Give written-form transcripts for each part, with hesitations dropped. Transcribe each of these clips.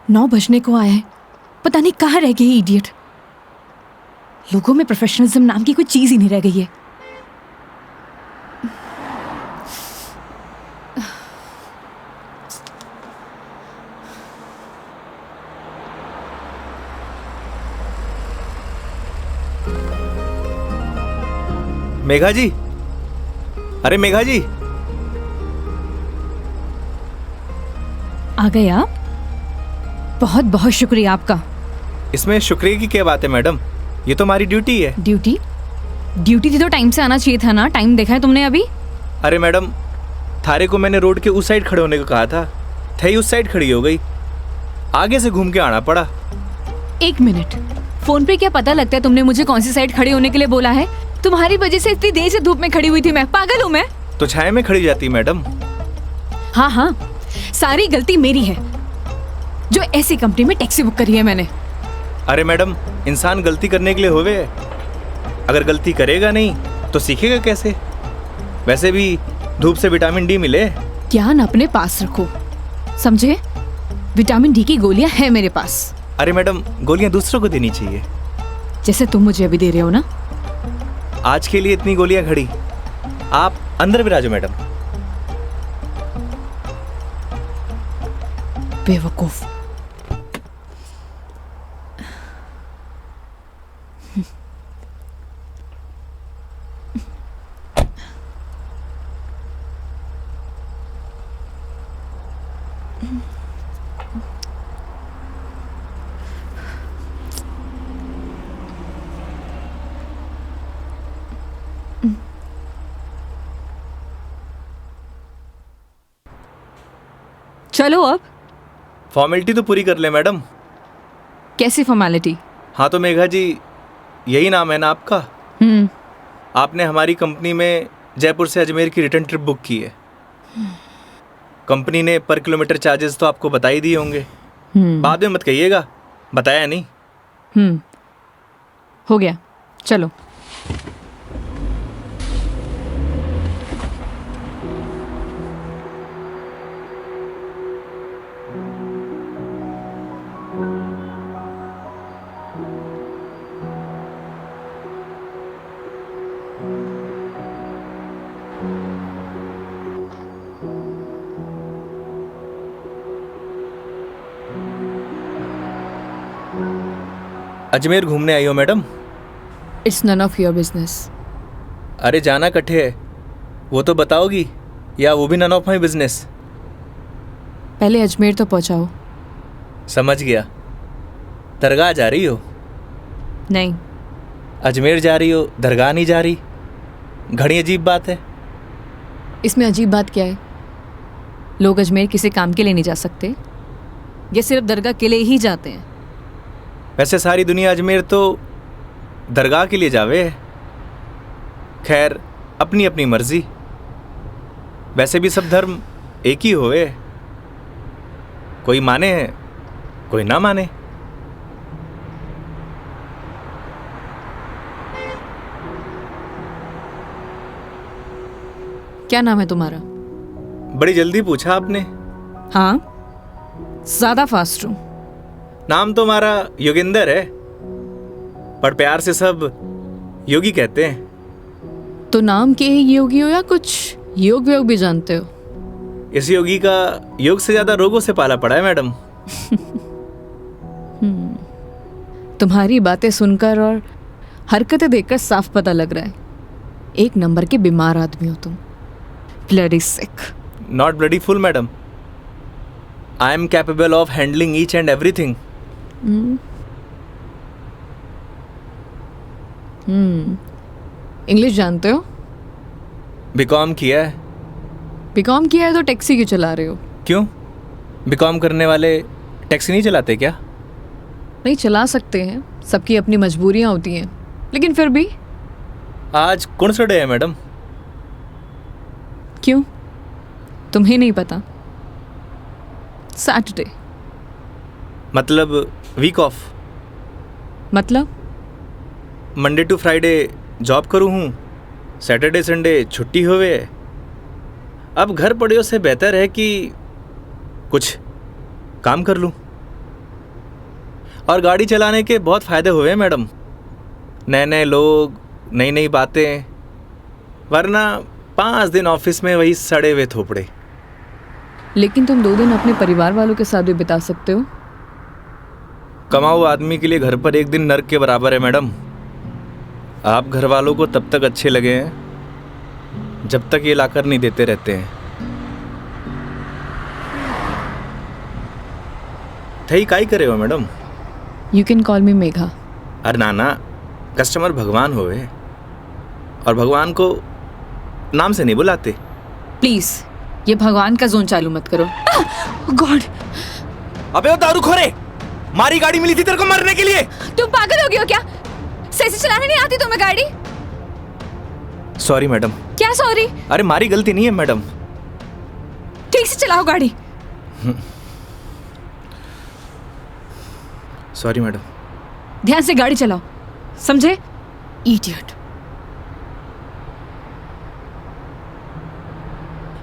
9 बजने को आया है, पता नहीं कहाँ रह गई इडियट। लोगों में प्रोफेशनलिज्म नाम की कोई चीज ही नहीं रह गई है। मेघा जी, अरे मेघा जी, आ गए आप? बहुत बहुत शुक्रिया आपका। इसमें शुक्रिया की क्या बात है मैडम, ये तो हमारी ड्यूटी है। ड्यूटी? ड्यूटी थी तो टाइम से आना चाहिए था ना। टाइम देखा है तुमने अभी? अरे मैडम, थारे को मैंने रोड के उस साइड खड़े होने को कहा था, थई उस साइड खड़ी हो गई, आगे से घूम के आना पड़ा। 1 मिनट, फोन पे क्या पता लगता है तुमने मुझे कौन सी साइड खड़े होने के लिए बोला है? तुम्हारी वजह से इतनी देर से धूप में खड़ी हुई थी मैं। पागल हूँ मैं? तो छाया में खड़ी जाती मैडम। हाँ हाँ, सारी गलती मेरी है जो ऐसी कंपनी में टैक्सी बुक करी है मैंने। अरे मैडम, इंसान गलती करने के लिए होवे है, अगर गलती करेगा नहीं तो सीखेगा कैसे? वैसे भी धूप से विटामिन डी मिले। ज्ञान अपने पास रखो, समझे? विटामिन डी की गोलियां हैं मेरे पास। अरे मैडम, गोलियां दूसरों को देनी चाहिए, जैसे तुम मुझे अभी दे रहे हो ना। आज के लिए इतनी गोलियां खड़ी, आप अंदर विराजो मैडम। बेवकूफ। चलो अब। फॉर्मेलिटी तो पूरी कर ले मैडम। कैसी फॉर्मेलिटी? हाँ तो मेघा जी, यही नाम है ना आपका? आपने हमारी कंपनी में जयपुर से अजमेर की रिटर्न ट्रिप बुक की है। कंपनी ने पर किलोमीटर चार्जेस तो आपको बता ही दिए होंगे। बाद में मत कहिएगा बताया नहीं। हो गया, चलो। अजमेर घूमने आई हो madam? It's none of your business. अरे जाना कट्ठे है, वो तो बताओगी, या वो भी नन ऑफ माई बिजनेस? पहले अजमेर तो पहुंचाओ। समझ गया। दरगाह जा रही हो? नहीं। अजमेर जा रही हो, दरगाह नहीं जा रही? घड़ी अजीब बात है। इसमें अजीब बात क्या है? लोग अजमेर किसी काम के लिए नहीं जा सकते, ये सिर्फ दरगाह के लिए ही जाते हैं। वैसे सारी दुनिया अजमेर तो दरगाह के लिए जावे है। खैर, अपनी अपनी मर्जी। वैसे भी सब धर्म एक ही होवे, कोई माने है कोई ना माने। क्या नाम है तुम्हारा? बड़ी जल्दी पूछा आपने। हाँ, ज्यादा फास्ट हूं। नाम तो हमारा योगेंद्र है, पर प्यार से सब योगी कहते हैं। तो नाम के ही योगी हो या कुछ योग व्योग भी जानते हो? इस योगी का योग से ज्यादा रोगों से पाला पड़ा है मैडम। तुम्हारी बातें सुनकर और हरकतें देखकर साफ पता लग रहा है, एक नंबर के बीमार आदमी हो तुम। Bloody sick. Not bloody fool madam, I am capable of handling each and everything. English जानते हो? बीकॉम किया है। बीकॉम किया है तो टैक्सी क्यों चला रहे हो? क्यों, बीकॉम करने वाले टैक्सी नहीं चलाते क्या? नहीं, चला सकते हैं, सबकी अपनी मजबूरियां होती हैं, लेकिन फिर भी। आज कौन सा डे है मैडम? क्यों, तुम्हें नहीं पता? सैटरडे। मतलब वीक ऑफ? मतलब मंडे टू फ्राइडे जॉब करूँ हूँ, सैटरडे संडे छुट्टी होवे। अब घर पड़े से बेहतर है कि कुछ काम कर लूँ। और गाड़ी चलाने के बहुत फ़ायदे हुए हैं मैडम। नए नए लोग, नई नई बातें, वरना 5 दिन ऑफिस में वही सड़े हुए थोपड़े। लेकिन तुम 2 दिन अपने परिवार वालों के साथ भी बिता सकते हो। कमाऊ आदमी के लिए घर पर एक दिन नर्क के बराबर है मैडम। आप घर वालों को तब तक अच्छे लगे हैं जब तक ये लाकर नहीं देते रहते हैं। थई काई करे हो मैडम? यू कैन कॉल मी मेघा। अरे नाना, कस्टमर भगवान होवे और भगवान को नाम से नहीं बुलाते। प्लीज ये भगवान का जोन चालू मत करो। गॉड! अबे वो दारूखोरे, मारी गाड़ी मिली थी तेरे को मरने के लिए। तुम पागल हो गए हो क्या? सही से चलाने नहीं आती तुम्हें गाड़ी? Sorry madam. क्या सॉरी? अरे मारी गलती नहीं है मैडम। ठीक से चलाओ गाड़ी। Sorry madam. ध्यान से गाड़ी चलाओ, समझे? इडियट।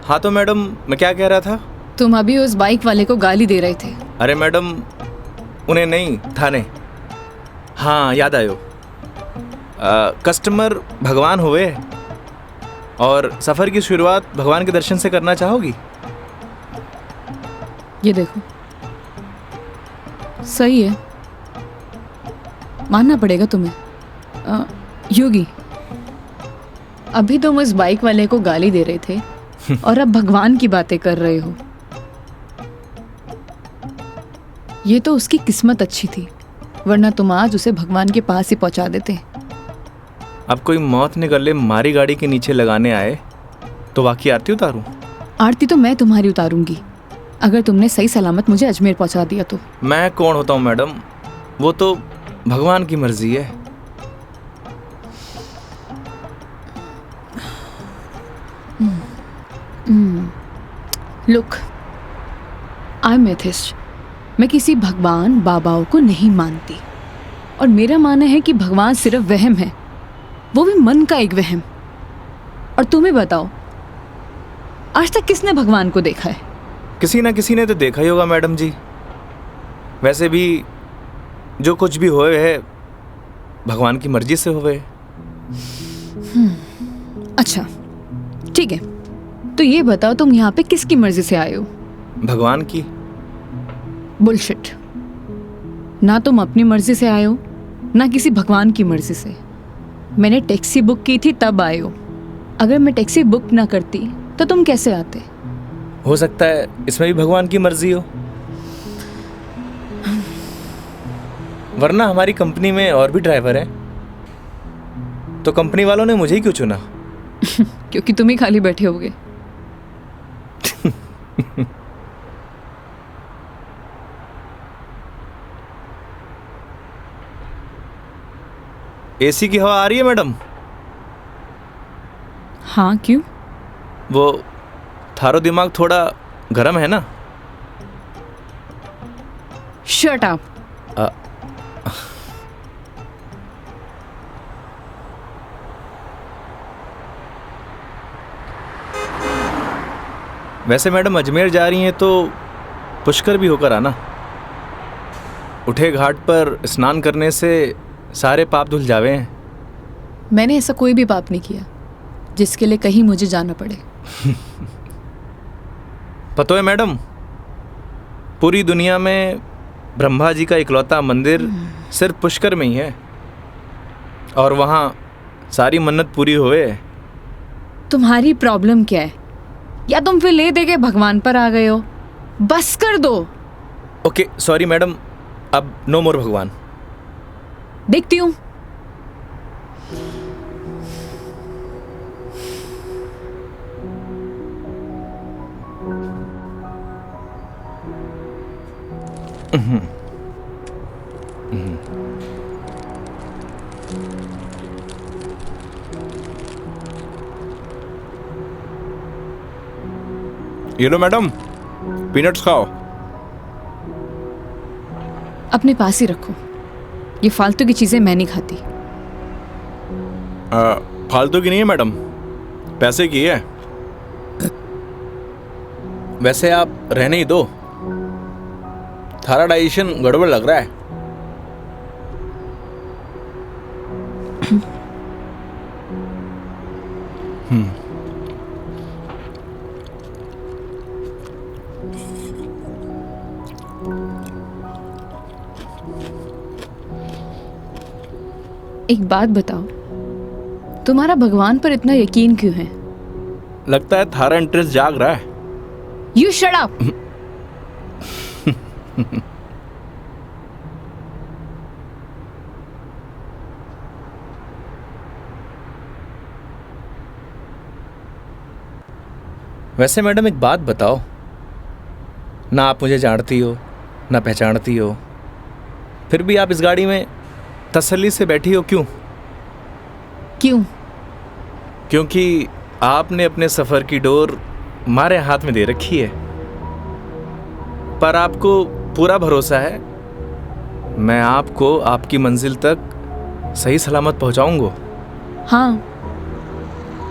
हाँ तो मैडम, मैं क्या कह रहा था? तुम अभी उस बाइक वाले को गाली दे रहे थे। अरे मैडम, उन्हें नहीं, थाने। हाँ याद आयो। कस्टमर भगवान हुए और सफ़र की शुरुआत भगवान के दर्शन से करना चाहोगी? ये देखो, सही है, मानना पड़ेगा तुम्हें। योगी, अभी तुम उस बाइक वाले को गाली दे रहे थे और अब भगवान की बातें कर रहे हो। ये तो उसकी किस्मत अच्छी थी, वरना तुम आज उसे भगवान के पास ही पहुंचा देते। अब कोई मौत निकले मारी गाड़ी के नीचे लगाने आए तो वाकई आरती उतारूं? आरती तो मैं तुम्हारी उतारूंगी, अगर तुमने सही सलामत मुझे अजमेर पहुंचा दिया तो। मैं कौन होता हूँ मैडम, वो तो भगवान की मर्जी है। Look, I am atheist. मैं किसी भगवान बाबाओं को नहीं मानती और मेरा मानना है कि भगवान सिर्फ वहम है, वो भी मन का एक वहम। और तुम्हें बताओ, आज तक किसने भगवान को देखा है? किसी ना किसी ने तो देखा ही होगा मैडम जी। वैसे भी जो कुछ भी होए है भगवान की मर्जी से होए। अच्छा ठीक है, तो ये बताओ तुम यहाँ पे किसकी मर्जी से आए हो? भगवान की। बुलशिट। ना तुम अपनी मर्जी से आए हो, ना किसी भगवान की मर्जी से। मैंने टैक्सी बुक की थी तब आए हो। अगर मैं टैक्सी बुक ना करती तो तुम कैसे आते? हो सकता है इसमें भी भगवान की मर्जी हो, वरना हमारी कंपनी में और भी ड्राइवर हैं, तो कंपनी वालों ने मुझे ही क्यों चुना? क्योंकि तुम ही खाली बैठे होगे। एसी की हवा आ रही है मैडम? हाँ क्यों? वो थारो दिमाग थोड़ा गर्म है ना? Shut up. वैसे मैडम अजमेर जा रही हैं तो पुष्कर भी होकर आना। उठे घाट पर स्नान करने से सारे पाप धुल जावे हैं। मैंने ऐसा कोई भी पाप नहीं किया जिसके लिए कहीं मुझे जाना पड़े। पता है मैडम, पूरी दुनिया में ब्रह्मा जी का इकलौता मंदिर सिर्फ पुष्कर में ही है और वहाँ सारी मन्नत पूरी हुए। तुम्हारी प्रॉब्लम क्या है? या तुम फिर ले दे के भगवान पर आ गए हो? बस कर दो। ओके सॉरी मैडम, अब नो मोर भगवान। देखती हूँ। ये लो मैडम, पीनट्स खाओ। अपने पास ही रखो, ये फालतू की चीजें मैं नहीं खाती। फालतू की नहीं है मैडम, पैसे की है। वैसे आप रहने ही दो, थारा डाइजेशन गड़बड़ लग रहा है। एक बात बताओ, तुम्हारा भगवान पर इतना यकीन क्यों है? लगता है थारा इंटरेस्ट जाग रहा है। You shut up. वैसे मैडम एक बात बताओ, ना आप मुझे जानती हो ना पहचानती हो, फिर भी आप इस गाड़ी में तसल्ली से बैठी हो क्यों? क्यों? क्योंकि आपने अपने सफ़र की डोर हमारे हाथ में दे रखी है, पर आपको पूरा भरोसा है मैं आपको आपकी मंजिल तक सही सलामत पहुंचाऊंगा। हाँ,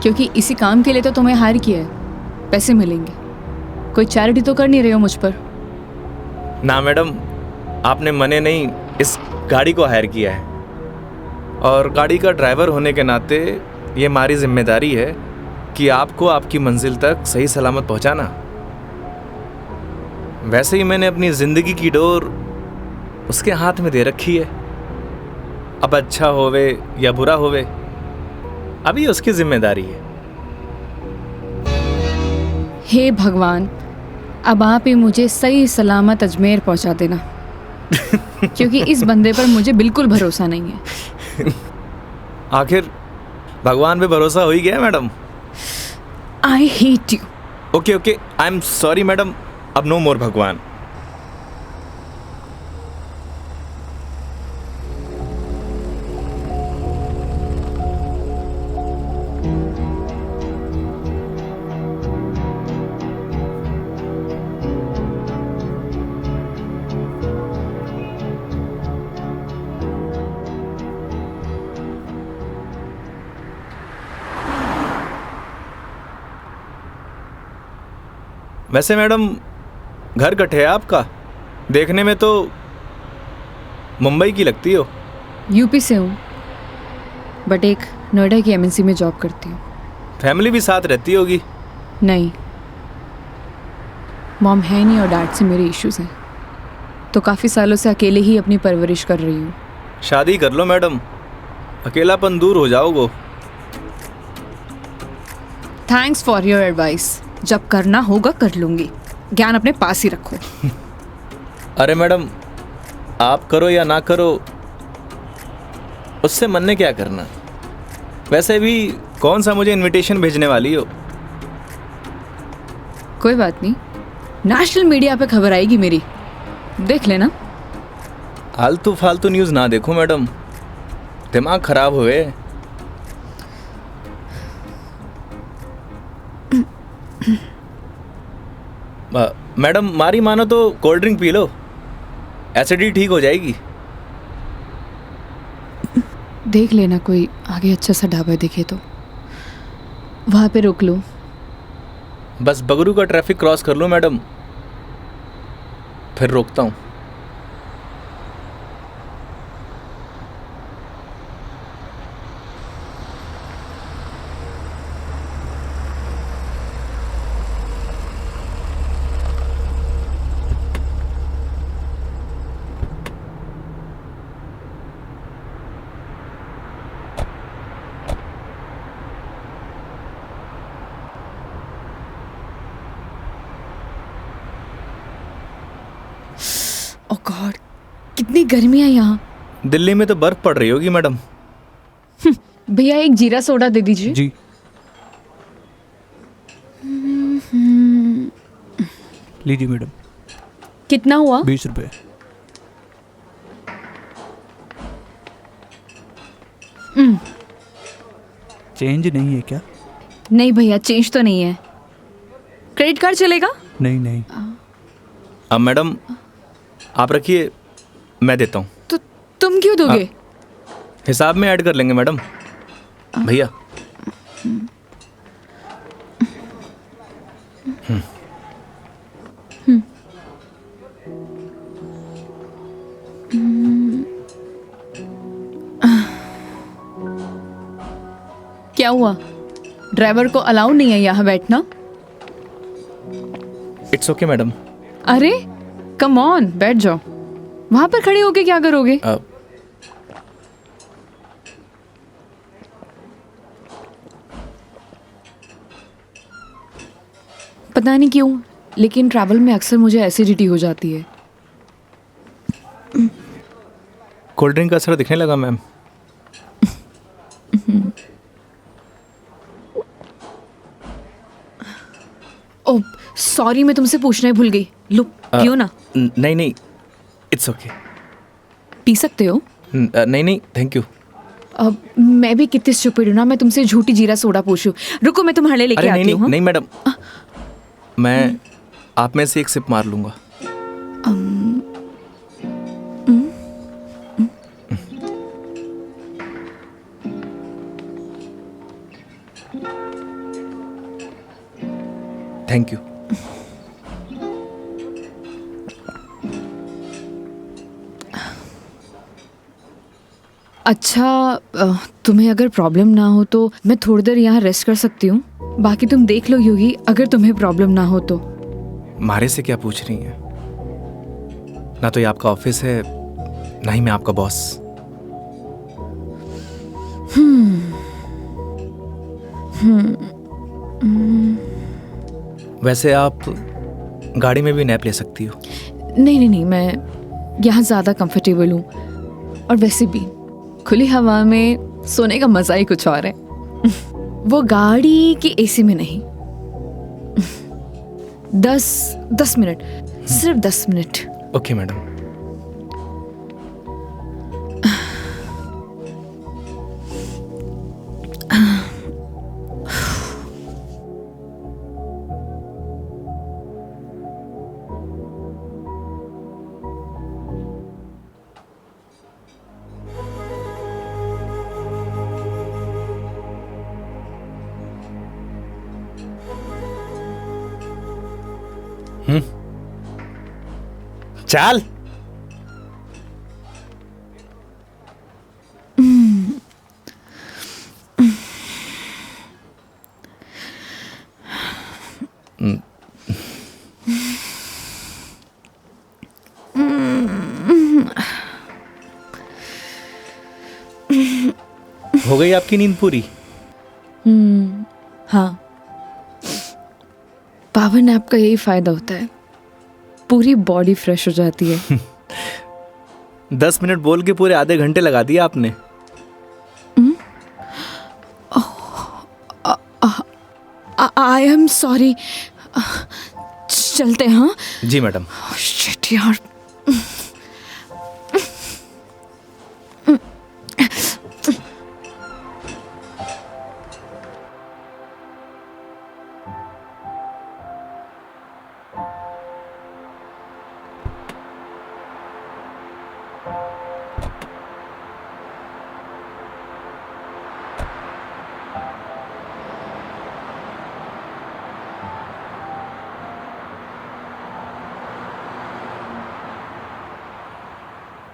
क्योंकि इसी काम के लिए तो तुम्हें हायर किया है, पैसे मिलेंगे। कोई चैरिटी तो कर नहीं रहे हो मुझ पर? ना मैडम, आपने मने नहीं इस गाड़ी को हायर किया है, और गाड़ी का ड्राइवर होने के नाते ये हमारी जिम्मेदारी है कि आपको आपकी मंजिल तक सही सलामत पहुंचाना। वैसे ही मैंने अपनी ज़िंदगी की डोर उसके हाथ में दे रखी है। अब अच्छा होवे या बुरा होवे, अभी उसकी जिम्मेदारी है। हे भगवान, अब आप ही मुझे सही सलामत अजमेर पहुंचा देना, क्योंकि इस बंदे पर मुझे बिल्कुल भरोसा नहीं है। आखिर भगवान पे भरोसा हो ही गया madam. I hate you. Okay, I am sorry madam, अब नो मोर भगवान। वैसे मैडम घर कट है आपका? देखने में तो मुंबई की लगती हो। यूपी से हूँ, बट एक नोएडा की एमएनसी में जॉब करती हूँ। फैमिली भी साथ रहती होगी? नहीं, मॉम है नहीं और डैड से मेरे इश्यूज हैं, तो काफ़ी सालों से अकेले ही अपनी परवरिश कर रही हूँ। शादी कर लो मैडम, अकेलापन दूर हो जाओगे। Thanks for your advice. जब करना होगा कर लूँगी, ज्ञान अपने पास ही रखो। अरे मैडम, आप करो या ना करो, उससे मन ने क्या करना। वैसे भी कौन सा मुझे इनविटेशन भेजने वाली हो? कोई बात नहीं, नेशनल मीडिया पे खबर आएगी मेरी, देख लेना। आलतू फालतू न्यूज़ ना देखो मैडम, दिमाग खराब हुए। मैडम मारी मानो तो cold drink P low, acidity ठीक हो जाएगी। देख लेना कोई आगे अच्छा सा ढाबा दिखे तो वहाँ पे रोक लो। बस बगरू का ट्रैफिक क्रॉस कर लो मैडम, फिर रोकता हूँ। ओह गॉड, कितनी गर्मी है यहाँ। दिल्ली में तो बर्फ पड़ रही होगी मैडम। भैया एक जीरा सोडा दे दीजिए। जी। लीजिए मैडम। कितना हुआ? 20 रुपये। चेंज नहीं है क्या? नहीं भैया, चेंज तो नहीं है। क्रेडिट कार्ड चलेगा? नहीं नहीं। अब मैडम आप रखिए, मैं देता हूँ। तो तुम क्यों दोगे? हिसाब में ऐड कर लेंगे मैडम। भैया क्या हुआ? ड्राइवर को अलाउ नहीं है यहाँ बैठना? It's okay madam. अरे कम ऑन, बैठ जाओ। वहां पर खड़े होके क्या करोगे? पता नहीं क्यों, लेकिन ट्रैवल में अक्सर मुझे एसिडिटी हो जाती है। कोल्ड ड्रिंक का असर दिखने लगा मैम। ओह सॉरी, मैं तुमसे पूछना ही भूल गई। लो पियो ना। नहीं नहीं, इट्स ओके। पी सकते हो। नहीं नहीं, थैंक यू। अब मैं भी कितनी स्टूपिड हूँ ना, मैं तुमसे झूठी जीरा सोडा पूछूं। रुको मैं तुम्हारे लिए लेके अरे आती नहीं हूँ। नहीं नहीं मैडम, मैं आप में से एक सिप मार लूंगा। Thank you. अच्छा, तुम्हें अगर प्रॉब्लम ना हो तो मैं थोड़ी देर यहाँ रेस्ट कर सकती हूँ। बाकी तुम देख लो योगी, अगर तुम्हें प्रॉब्लम ना हो तो। मारे से क्या पूछ रही हैं? ना तो ये आपका ऑफिस है, ना ही मैं आपका बॉस। वैसे आप गाड़ी में भी नैप ले सकती हो। नहीं नहीं नहीं, मैं यहाँ ज़्यादा कंफर्टेबल हूँ। और वैसे भी खुली हवा में सोने का मज़ा ही कुछ और है। वो गाड़ी की एसी में नहीं। 10 मिनट, सिर्फ 10 मिनट। Okay madam. चल। हो गई आपकी नींद पूरी? हाँ, पावर नैप का यही फायदा होता है, पूरी बॉडी फ्रेश हो जाती है। 10 मिनट बोल के पूरे आधे घंटे लगा दिया आपने। आई एम सॉरी। चलते हैं। हाँ जी मैडम। शिट यार।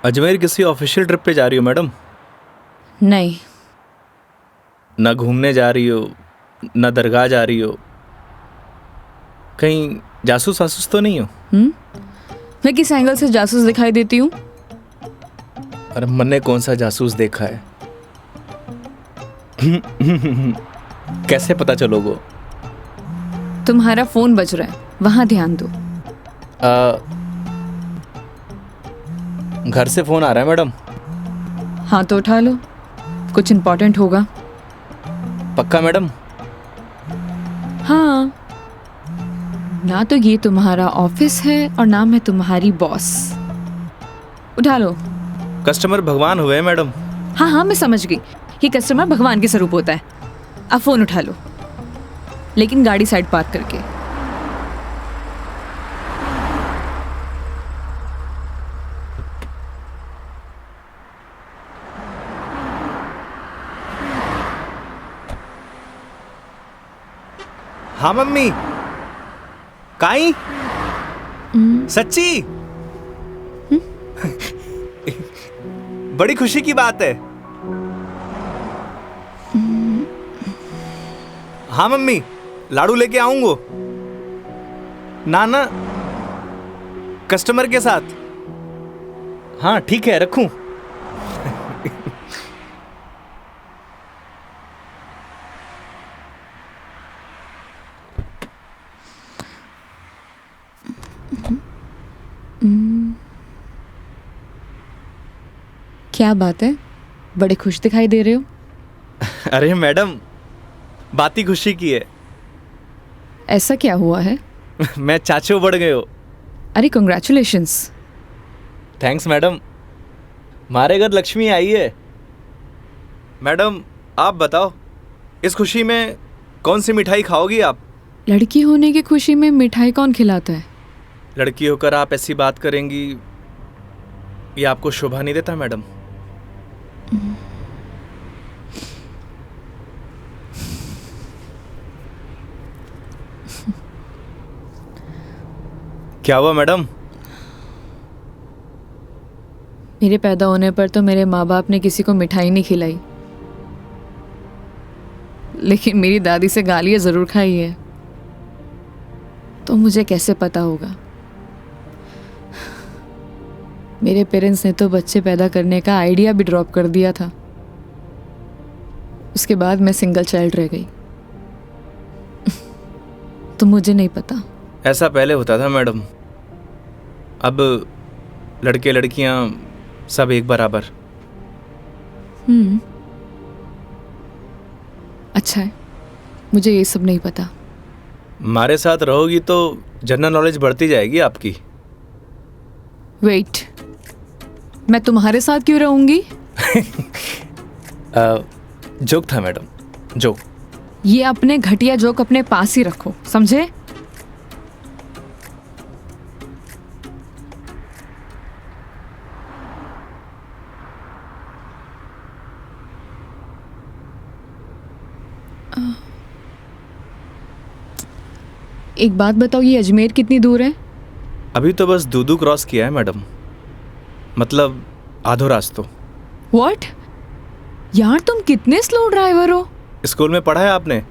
अजमेर किसी ऑफिशियल ट्रिप पे जा रही हो मैडम? नहीं। ना घूमने जा रही हो, ना दरगाह जा रही हो, कहीं जासूस वासूस तो नहीं हो? मैं किस एंगल से जासूस दिखाई देती हूँ? अरे मैंने कौन सा जासूस देखा है? कैसे पता चलोगे? तुम्हारा फोन बज रहा है, वहां ध्यान दो। घर से फोन आ रहा है मैडम। हाँ तो उठा लो, कुछ इम्पोर्टेंट होगा। पक्का मैडम? हाँ, ना तो ये तुम्हारा ऑफिस है और ना मैं तुम्हारी बॉस। उठा लो। कस्टमर भगवान हुए मैडम। हाँ हाँ मैं समझ गई, ये कस्टमर भगवान के स्वरूप होता है। अब फोन उठा लो, लेकिन गाड़ी साइड पार्क करके। हाँ मम्मी। काई? सच्ची? बड़ी खुशी की बात है। हाँ मम्मी, लाडू लेके आऊंगो। ना ना, कस्टमर के साथ। हाँ ठीक है, रखूं। क्या बात है, बड़े खुश दिखाई दे रहे हो। अरे मैडम, बात ही खुशी की है। ऐसा क्या हुआ है। मैं चाचो बढ़ गए हो। अरे कंग्रेचुलेशंस। थैंक्स मैडम, हमारे घर लक्ष्मी आई है। मैडम आप बताओ, इस खुशी में कौन सी मिठाई खाओगी आप? लड़की होने की खुशी में मिठाई कौन खिलाता है। लड़की होकर आप ऐसी बात करेंगी, ये आपको शोभा नहीं देता मैडम। क्या हुआ मैडम? मेरे पैदा होने पर तो मेरे माँ बाप ने किसी को मिठाई नहीं खिलाई, लेकिन मेरी दादी से गालियाँ ज़रूर खाई है। तो मुझे कैसे पता होगा। मेरे पेरेंट्स ने तो बच्चे पैदा करने का आइडिया भी ड्रॉप कर दिया था। उसके बाद मैं सिंगल चाइल्ड रह गई। तो मुझे नहीं पता। ऐसा पहले होता था मैडम, अब लड़के लड़कियां सब एक बराबर। अच्छा है, मुझे ये सब नहीं पता। हमारे साथ रहोगी तो जनरल नॉलेज बढ़ती जाएगी आपकी। वेट, मैं तुम्हारे साथ क्यों रहूंगी। जोक था मैडम, जोक। ये अपने घटिया जोक अपने पास ही रखो, समझे। एक बात बताओ, ये अजमेर कितनी दूर है। अभी तो बस दूदू क्रॉस किया है मैडम, मतलब आधो रास्तों। व्हाट, यार तुम कितने स्लो ड्राइवर हो। स्कूल में पढ़ा है आपने,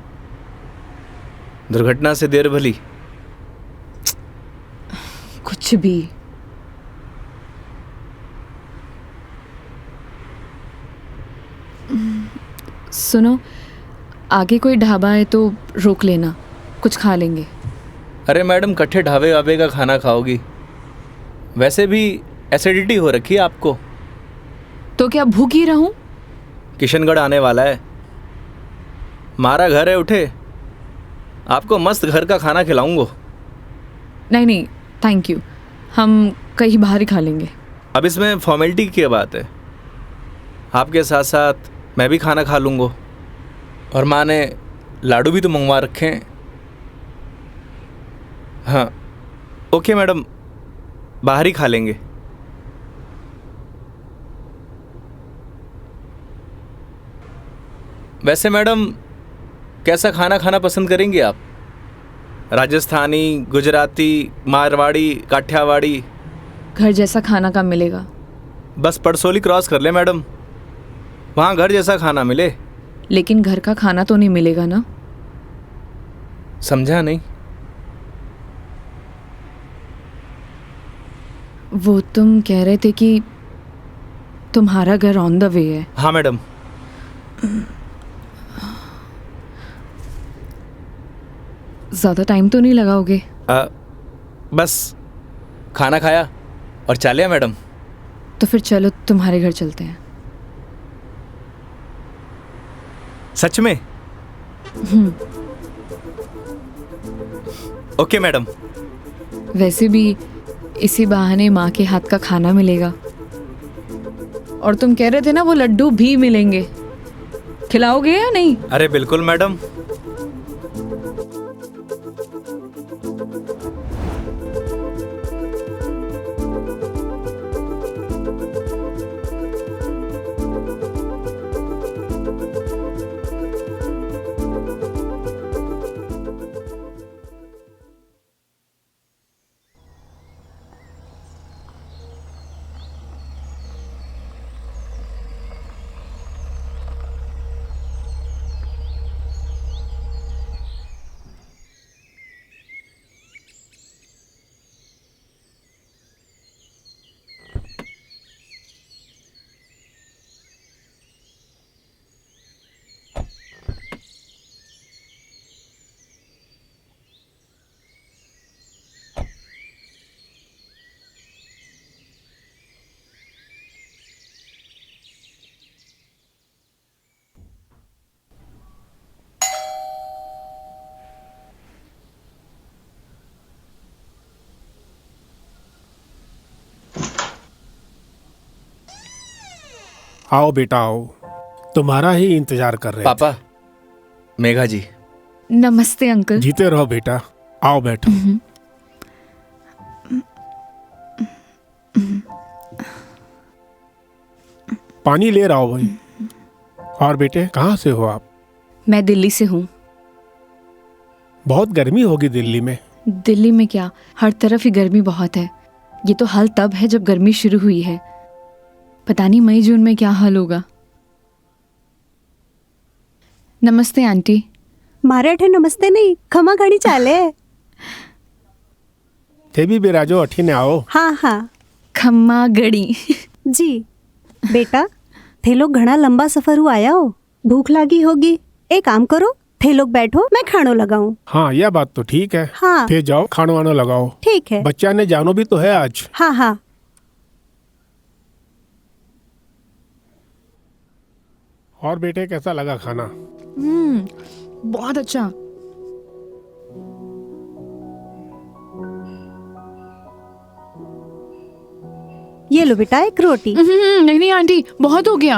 दुर्घटना से देर भली। कुछ भी। सुनो, आगे कोई ढाबा है तो रोक लेना, कुछ खा लेंगे। अरे मैडम, कट्ठे ढाबे वाबे का खाना खाओगी? वैसे भी एसिडिटी हो रखी है आपको। तो क्या भूख ही रहूं। किशनगढ़ आने वाला है, हमारा घर है, उठे आपको मस्त घर का खाना खिलाऊंगा। नहीं नहीं थैंक यू, हम कहीं बाहर ही खा लेंगे। अब इसमें फॉर्मेलिटी की क्या बात है, आपके साथ साथ मैं भी खाना खा लूँगा। और माँ ने लाडू भी तो मंगवा रखे हैं। हाँ ओके मैडम, बाहर ही खा लेंगे। वैसे मैडम, कैसा खाना खाना पसंद करेंगी आप? राजस्थानी, गुजराती, मारवाड़ी, काठियावाड़ी? घर जैसा खाना कब मिलेगा। बस पड़सोली क्रॉस कर ले मैडम, वहाँ घर जैसा खाना मिले। लेकिन घर का खाना तो नहीं मिलेगा ना। समझा नहीं। वो तुम कह रहे थे कि तुम्हारा घर ऑन द वे है। हाँ मैडम। ज़्यादा टाइम तो नहीं लगाओगे। बस खाना खाया और चलिए मैडम। तो फिर चलो तुम्हारे घर चलते हैं। सच में? Okay madam. वैसे भी इसी बहाने माँ के हाथ का खाना मिलेगा। और तुम कह रहे थे ना वो लड्डू भी मिलेंगे, खिलाओगे या नहीं। अरे बिल्कुल मैडम। आओ बेटा आओ, तुम्हारा ही इंतजार कर रहे पापा, मेघा जी। नमस्ते अंकल। थे। जीते रहो बेटा, आओ बैठो। पानी ले रहा हो भाई। और बेटे कहाँ से हो आप? मैं दिल्ली से हूँ। बहुत गर्मी होगी दिल्ली में। दिल्ली में क्या, हर तरफ ही गर्मी बहुत है। ये तो हाल तब है जब गर्मी शुरू हुई है, पता नहीं मई जून में क्या हाल होगा। नमस्ते आंटी। मारे नमस्ते नहीं, खमा घड़ी चाले। थे भी बिराजो अठी ने आओ। हाँ हाँ खम्मा गड़ी। जी। बेटा थे लोग घना लंबा सफर हुआ आया हो, भूख लगी होगी। एक काम करो, थे लोग बैठो, मैं खानो लगाऊं। हाँ यह बात तो ठीक है। हाँ थे जाओ खानो वानो लगाओ। ठीक है। बच्चा ने जानो भी तो है आज। हाँ हाँ। और बेटे कैसा लगा खाना? बहुत अच्छा। ये लो बेटा एक रोटी। नहीं नहीं आंटी, बहुत हो गया।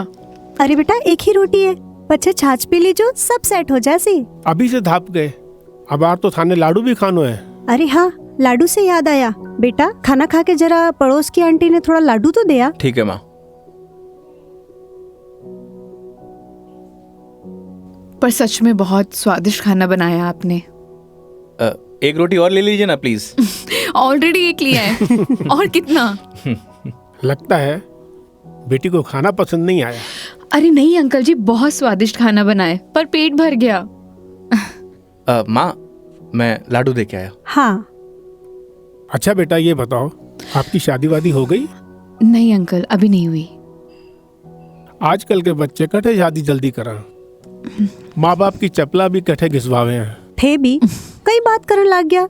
अरे बेटा एक ही रोटी है, बच्चे छाछ पी लीजो, सब सेट हो जासी। अभी से धाप गए, अब आर तो थाने लाडू भी खानो है। अरे हाँ, लाडू से याद आया, बेटा खाना खा के जरा पड़ोस की आंटी ने थोड़ा लाडू तो दिया। ठीक है माँ। पर सच में बहुत स्वादिष्ट खाना बनाया आपने। एक रोटी और ले लीजिए ना प्लीज। ऑलरेडी एक लिया है। और कितना? लगता है बेटी को खाना पसंद नहीं आया। अरे नहीं अंकल जी, बहुत स्वादिष्ट खाना बनाए, पर पेट भर गया। माँ, मैं लाडू दे के आया। हाँ। अच्छा बेटा ये बताओ, आपकी शादी वादी हो गई? नहीं अंकल, अभी नहीं हुई। आजकल के बच्चे कटे शादी जल्दी करा, माँ बाप की चपला भी कटे घिसवावे हैं। थे भी कई बात करने लग गया।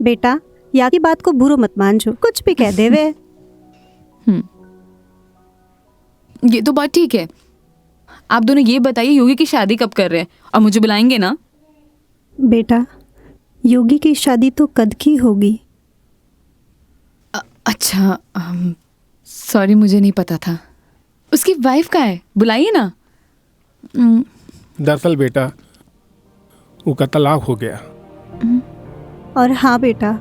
बेटा या की बात को बुरो मत मान जो, कुछ भी कह देवे। ये तो बात ठीक है। आप दोनों ये बताइए योगी की शादी कब कर रहे हैं, और मुझे बुलाएंगे ना? बेटा योगी की शादी तो कद की होगी। अच्छा, सॉरी मुझे नहीं पता था। उसकी वाइफ का है, बुलाइए ना। दरअसल बेटा वो का तलाक हो गया। और हाँ बेटा,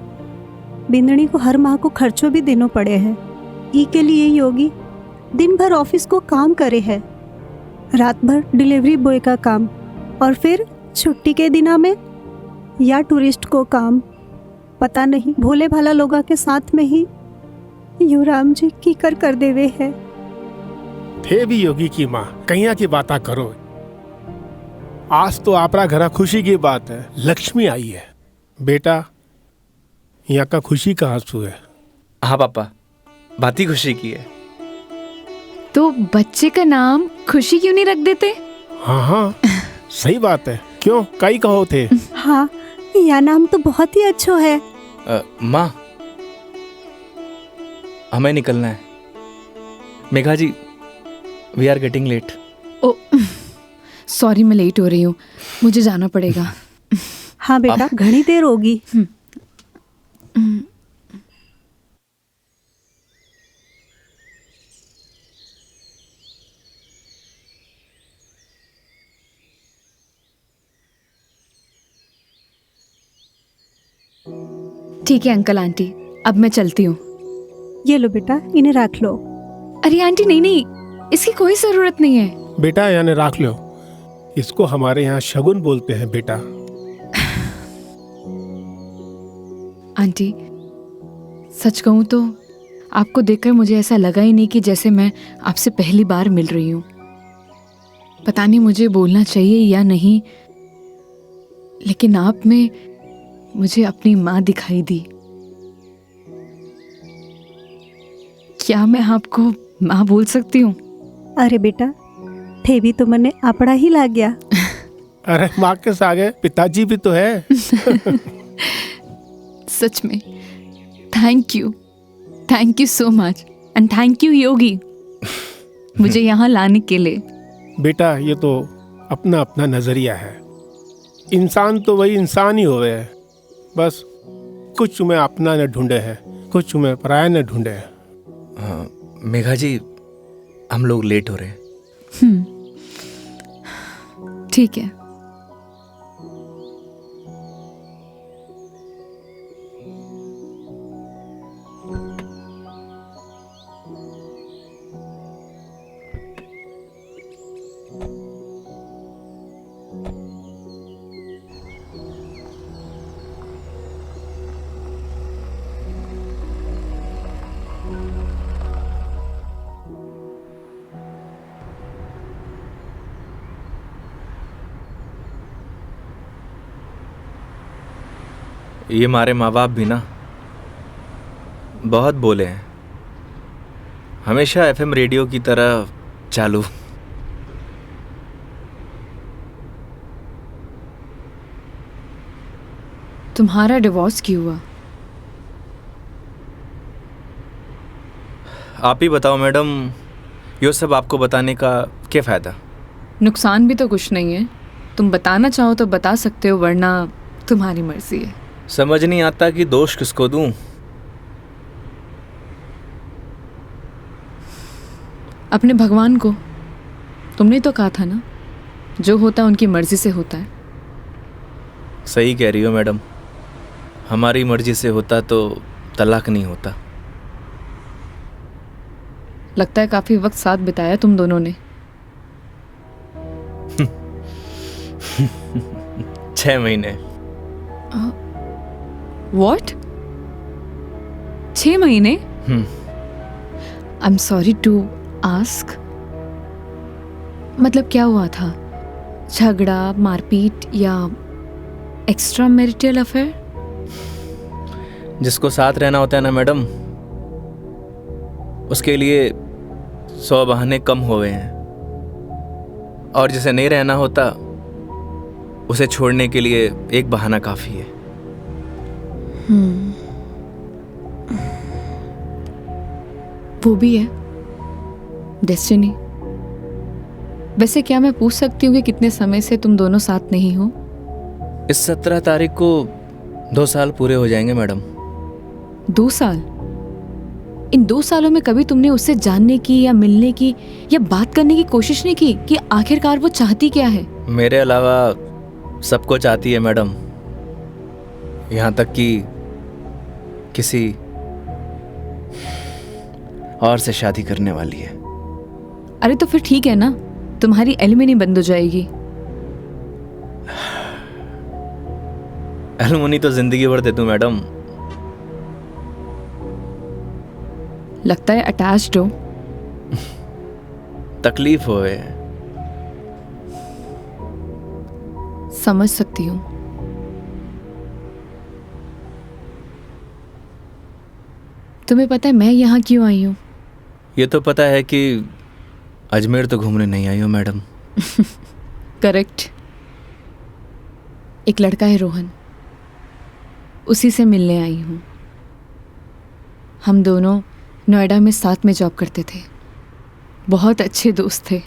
बिंदनी को हर माह को खर्चों भी देना पड़े हैं। ई के लिए योगी दिन भर ऑफिस को काम करे है, रात भर डिलीवरी बॉय का काम, और फिर छुट्टी के दिना में या टूरिस्ट को काम। पता नहीं भोले भाला लोगा के साथ में ही युवराम जी की कर देवे है। थे भी योगी की माँ, कहिया की बात करो। आज तो आपरा घरा खुशी की बात है, लक्ष्मी आई है। बेटा यहाँ का खुशी का आंसू है। हाँ पापा, बात ही खुशी की है। तो बच्चे का नाम खुशी क्यों नहीं रख देते? हाँ हाँ सही बात है, क्यों कई कहो थे। हाँ यह नाम तो बहुत ही अच्छा है। माँ, हमें निकलना है। Megha ji, we are getting late. Oh sorry, मैं लेट हो रही हूँ, मुझे जाना पड़ेगा। हाँ बेटा घनी देर होगी। ठीक है अंकल आंटी, अब मैं चलती हूँ। ये लो बेटा, इन्हें रख लो। अरे आंटी नहीं नहीं, इसकी कोई जरूरत नहीं है। बेटा यानी रख लो, इसको हमारे यहाँ शगुन बोलते हैं बेटा। आंटी सच कहूँ तो आपको देखकर मुझे ऐसा लगा ही नहीं कि जैसे मैं आपसे पहली बार मिल रही हूँ। पता नहीं मुझे बोलना चाहिए या नहीं, लेकिन आप में मुझे अपनी माँ दिखाई दी। क्या मैं आपको माँ बोल सकती हूँ? अरे बेटा थे भी तो मने अपना ही लाग गया। अरे माँ के आगे पिताजी भी तो है। सच में thank you so much, and thank you Yogi मुझे यहाँ लाने के लिए। बेटा ये तो अपना अपना नजरिया है, इंसान तो वही इंसान ही होवे है, बस कुछ में अपना न ढूंढे है, कुछ में पराया न ढूंढे है। मेघा जी, हम लोग लेट हो रहे हैं। ठीक है। ये हमारे माँ बाप भी ना बहुत बोले हैं, हमेशा एफएम रेडियो की तरह चालू। तुम्हारा डिवोर्स क्यों हुआ? आप ही बताओ मैडम, ये सब आपको बताने का क्या फ़ायदा? नुकसान भी तो कुछ नहीं है। तुम बताना चाहो तो बता सकते हो, वरना तुम्हारी मर्जी है। समझ नहीं आता कि दोष किसको दूं। अपने भगवान को। तुमने तो कहा था ना, जो होता है उनकी मर्जी से होता है। सही कह रही हो मैडम, हमारी मर्जी से होता तो तलाक नहीं होता। लगता है काफी वक्त साथ बिताया तुम दोनों ने। 6 महीने। What? 6 महीने? I am sorry to ask, मतलब क्या हुआ था? झगड़ा, मारपीट या एक्स्ट्रा मैरिटल अफेयर? जिसको साथ रहना होता है ना मैडम, उसके लिए 100 बहाने कम हो गए हैं, और जिसे नहीं रहना होता उसे छोड़ने के लिए एक बहाना काफ़ी है। वो भी है डेस्टिनी। वैसे क्या मैं पूछ सकती हूँ कि कितने समय से तुम दोनों साथ नहीं हो? इस 17 तारीख को 2 साल पूरे हो जाएंगे मैडम। 2 साल? इन 2 सालों में कभी तुमने उससे जानने की या मिलने की या बात करने की कोशिश नहीं की कि आखिरकार वो चाहती क्या है? मेरे अलावा सबको चाहती है मैडम, यहाँ तक कि किसी और से शादी करने वाली है। अरे तो फिर ठीक है ना, तुम्हारी एलिमनी बंद हो जाएगी। एलुमनी तो जिंदगी भर दे दूं मैडम। लगता है अटैच्ड हो। तकलीफ होए। समझ सकती हूँ। तुम्हें पता है मैं यहाँ क्यों आई हूँ? ये तो पता है कि अजमेर तो घूमने नहीं आई हो मैडम। करेक्ट। एक लड़का है रोहन, उसी से मिलने आई हूँ। हम दोनों नोएडा में साथ में जॉब करते थे, बहुत अच्छे दोस्त थे।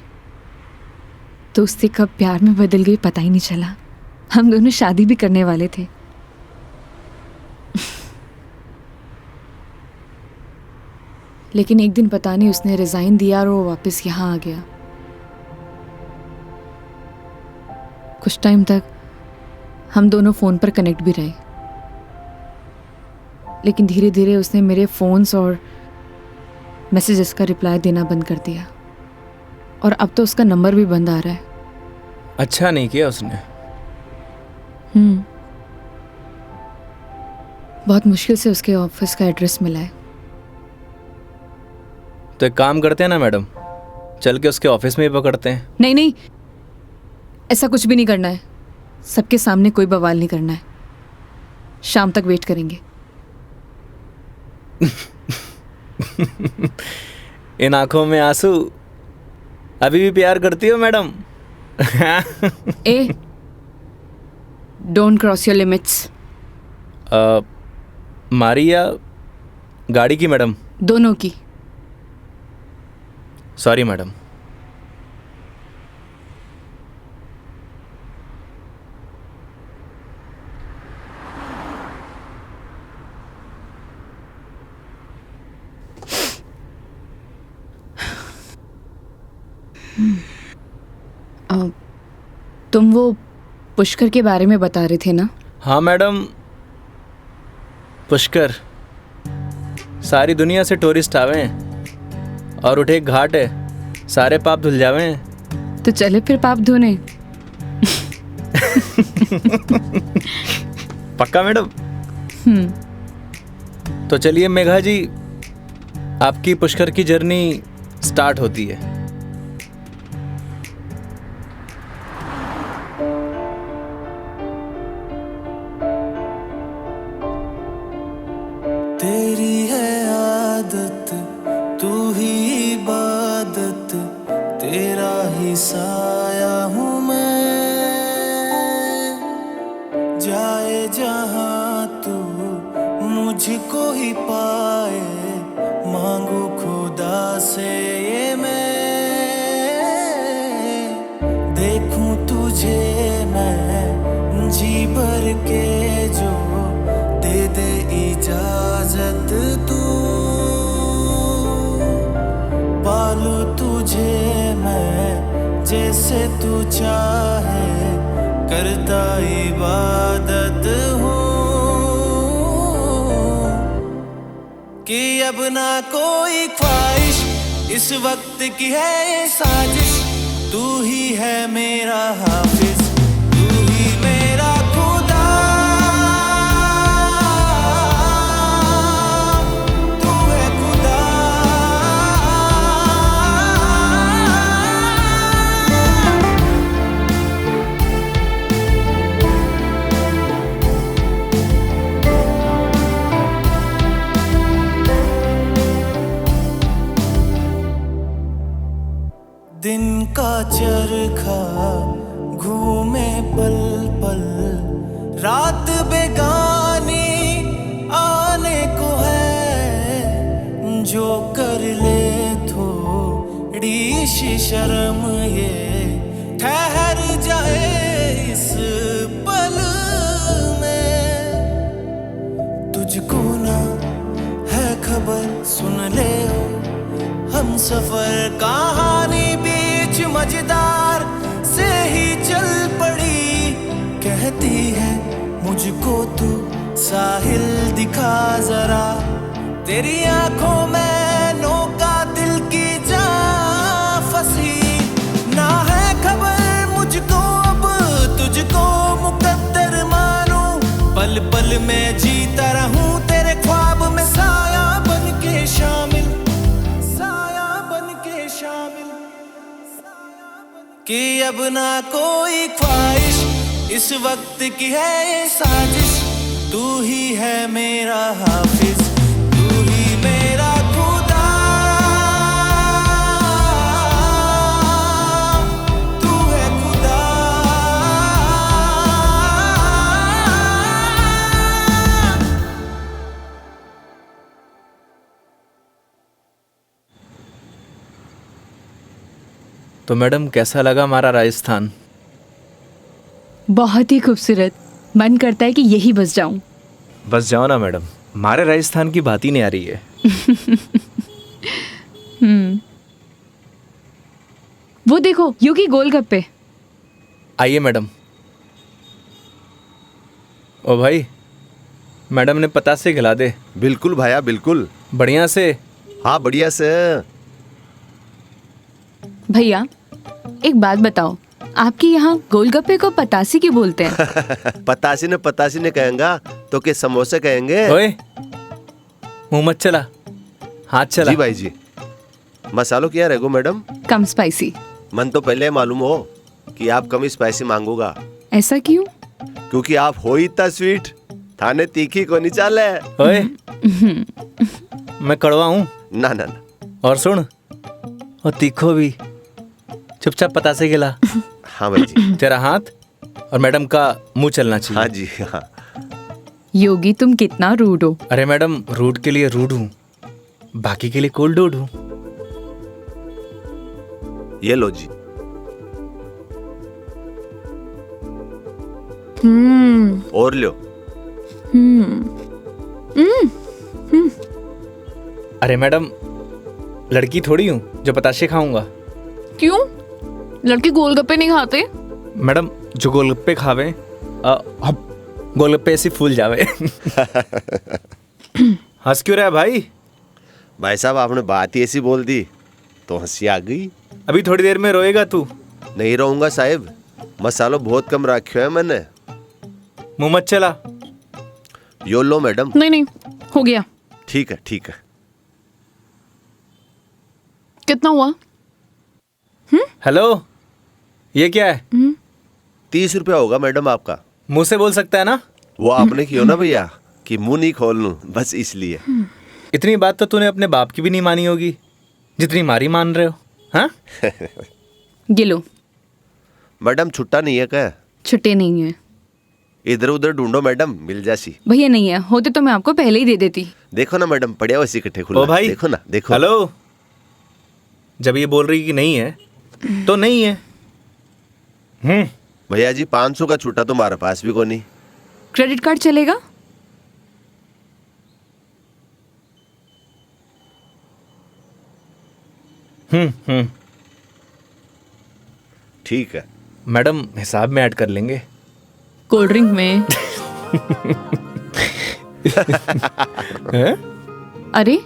दोस्ती कब प्यार में बदल गई पता ही नहीं चला। हम दोनों शादी भी करने वाले थे। लेकिन एक दिन पता नहीं उसने रिजाइन दिया और वो वापस यहाँ आ गया। कुछ टाइम तक हम दोनों फ़ोन पर कनेक्ट भी रहे, लेकिन धीरे धीरे उसने मेरे फ़ोन्स और मैसेजेस का रिप्लाई देना बंद कर दिया, और अब तो उसका नंबर भी बंद आ रहा है। अच्छा नहीं किया उसने। बहुत मुश्किल से उसके ऑफिस का एड्रेस मिला है। तो एक काम करते हैं ना मैडम, चल के उसके ऑफिस में ही पकड़ते हैं। नहीं नहीं, ऐसा कुछ भी नहीं करना है। सबके सामने कोई बवाल नहीं करना है। शाम तक वेट करेंगे। इन आंखों में आंसू, अभी भी प्यार करती हो madam? A, don't cross your limits. मारी या गाड़ी की मैडम? दोनों की। Sorry madam. तुम वो पुष्कर के बारे में बता रहे थे ना? हाँ मैडम, पुष्कर सारी दुनिया से टूरिस्ट आवे हैं और उठे एक घाट है, सारे पाप धुल जावे हैं। तो चले फिर पाप धोने। पक्का मैडम? तो चलिए मेघा जी, आपकी पुष्कर की जर्नी स्टार्ट होती है। तेरी है आदत, तू ही इबादत, तेरा ही साया हूँ मैं। जाए जहाँ तू मुझको ही पाए, मांगू खुदा से ये मैं। देखूं तुझे मैं जी भर के, जो दे दे इजाजत तू। पालू तुझे मैं जैसे तू चाहे, करता इबादत हूँ। कि अब ना कोई ख्वाहिश, इस वक्त की है ये साजिश। तू ही है मेरा हाफिज, तू ही मेरा खुदा। तू है खुदा। दिन का चरखा घूमे पल पल, रात बेगानी आने को है। जो कर ले थोड़ी सी शर्म, ये ठहर जाए इस पल में। तुझको ना है खबर, सुन ले ओ हम सफर कहानी बीच मजेदार से ही चल पड़ी। कहती है मुझको तू साहिल दिखा जरा, तेरी आंखों में नौका दिल की जा फंसी। ना है खबर मुझको अब तुझको मुकद्दर मानूं, पल पल में जीता रहूं तेरे ख्वाब में, साया बन के शामिल, कि अब ना कोई ख्वाहिश, इस वक्त की है ये साजिश। तू ही है मेरा हाफिज, तू ही मेरा खुदा। तू है खुदा। तो मैडम कैसा लगा हमारा राजस्थान? बहुत ही खूबसूरत। मन करता है कि यही बस जाऊं। बस जाओ ना मैडम, हमारे राजस्थान की बात ही नहीं आ रही है। वो देखो योगी गोलगप्पे। आइए मैडम। ओ भाई, मैडम ने पतासे खिला दे। बिल्कुल भाया बिल्कुल। बढ़िया से। हाँ बढ़िया से। भैया एक बात बताओ, आपके यहाँ गोलगप्पे को पतासी क्यों बोलते हैं? पतासी ने कहेंगा तो के समोसे कहेंगे। ओए मुंह मत चला, हाथ चला। जी भाई जी। मसालों क्या रहेगो मैडम? कम स्पाइसी। मन तो पहले मालूम हो कि आप कम स्पाइसी मांगोगा। ऐसा क्यों? क्योंकि आप हो ही इतना स्वीट, थाने तीखी को नहीं चाले। ओए मैं कड़वा हूँ? ना ना ना। और सुन, और तीखो भी। चुपचाप पतासे खिला। हाँ भाई जी। तेरा हाथ और मैडम का मुंह चलना चाहिए। हाँ जी हाँ। योगी तुम कितना रूड हो। अरे मैडम, रूड के लिए रूड हूँ, बाकी के लिए कोल्ड डूड हूँ। ये लो जी। और लो। अरे मैडम, लड़की थोड़ी हूँ जो पताशे खाऊंगा। क्यों? लड़के गोलगप्पे नहीं खाते? मैडम जो गोलगप्पे खावे गोलगप्पे ऐसे फूल जावे। हंस क्यों रहा है भाई? भाई साहब आपने बात ही ऐसी बोल दी तो हंसी आ गई। अभी थोड़ी देर में रोएगा तू। नहीं रहूंगा साहब, मसालो बहुत कम रखियो है मैंने। मुंह मत चला। यो लो मैडम। नहीं नहीं, हो गया। ठीक है ठीक है। कितना हुआ? हेलो, ये क्या है? 30 रुपया होगा मैडम आपका। मुंह से बोल सकता है ना? वो आपने क्यों ना भैया कि मुंह नहीं खोल लूं, बस इसलिए। इतनी बात तो तूने अपने बाप की भी नहीं मानी होगी जितनी मारी मान रहे हो। हाँ? ये लो। मैडम छुट्टा नहीं है क्या? छुट्टे नहीं है इधर उधर ढूंढो मैडम, मिल जासी। भैया, नहीं है। होते तो मैं आपको पहले ही दे देती। देखो ना मैडम, पड़िया वैसे इकट्ठे खुला। ओ भाई, देखो ना, देखो। हेलो, जब ये बोल रही कि नहीं है तो नहीं है। भैया जी 500 का छुट्टा तो हमारे पास भी को नहीं। क्रेडिट कार्ड चलेगा? ठीक है मैडम, हिसाब में ऐड कर लेंगे। कोल्ड ड्रिंक में। अरे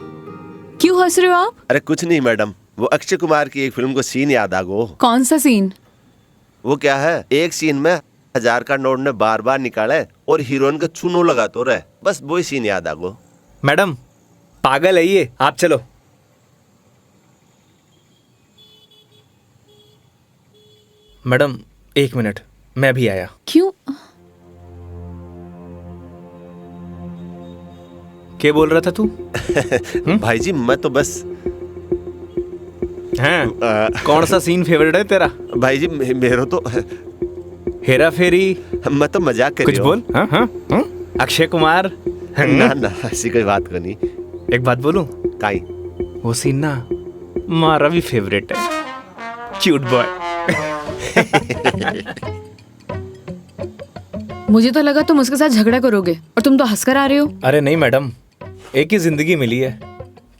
क्यों हंस रहे हो आप? अरे कुछ नहीं मैडम, वो अक्षय कुमार की एक फिल्म को सीन याद आ गो। कौन सा सीन? वो क्या है, एक सीन में 1000 का नोट ने बार बार निकाले और हीरोइन का चूनो लगा तो रहे, बस वही सीन याद आ गो। मैडम पागल है ये, आप चलो। मैडम 1 मिनट, मैं भी आया। क्यों? क्या बोल रहा था तू? भाई जी मैं तो बस हैं? कौन सा सीन फेवरेट है तेरा? भाई जी मेरा तो हेरा फेरी। मैं तो मजाक कर कुछ बोल। हाँ हाँ हाँ? अक्षय कुमार। ना ना ऐसी कोई बात को नहीं। एक बात बोलूं? काई वो सीन ना हमारा भी फेवरेट है। Cute boy. मुझे तो लगा तुम उसके साथ झगड़ा करोगे और तुम तो हंसकर आ रहे हो। अरे नहीं मैडम, एक ही जिंदगी मिली है,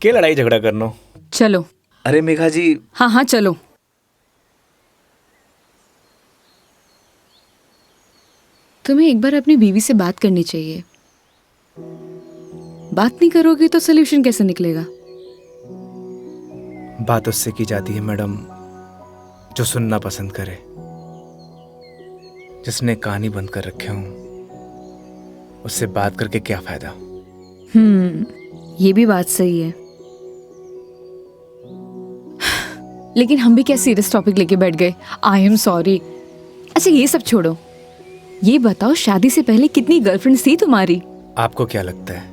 क्या लड़ाई झगड़ा करना। चलो। अरे मेघा जी। हाँ हाँ चलो। तुम्हें एक बार अपनी बीवी से बात करनी चाहिए। बात नहीं करोगे तो सोल्यूशन कैसे निकलेगा? बात उससे की जाती है मैडम जो सुनना पसंद करे, जिसने कहानी बंद कर रखे हूं। उससे बात करके क्या फायदा? ये भी बात सही है। लेकिन हम भी क्या सीरियस टॉपिक लेके बैठ गए। आई एम सॉरी। अच्छा ये सब छोड़ो, ये बताओ शादी से पहले कितनी गर्लफ्रेंड थी तुम्हारी? आपको क्या लगता है?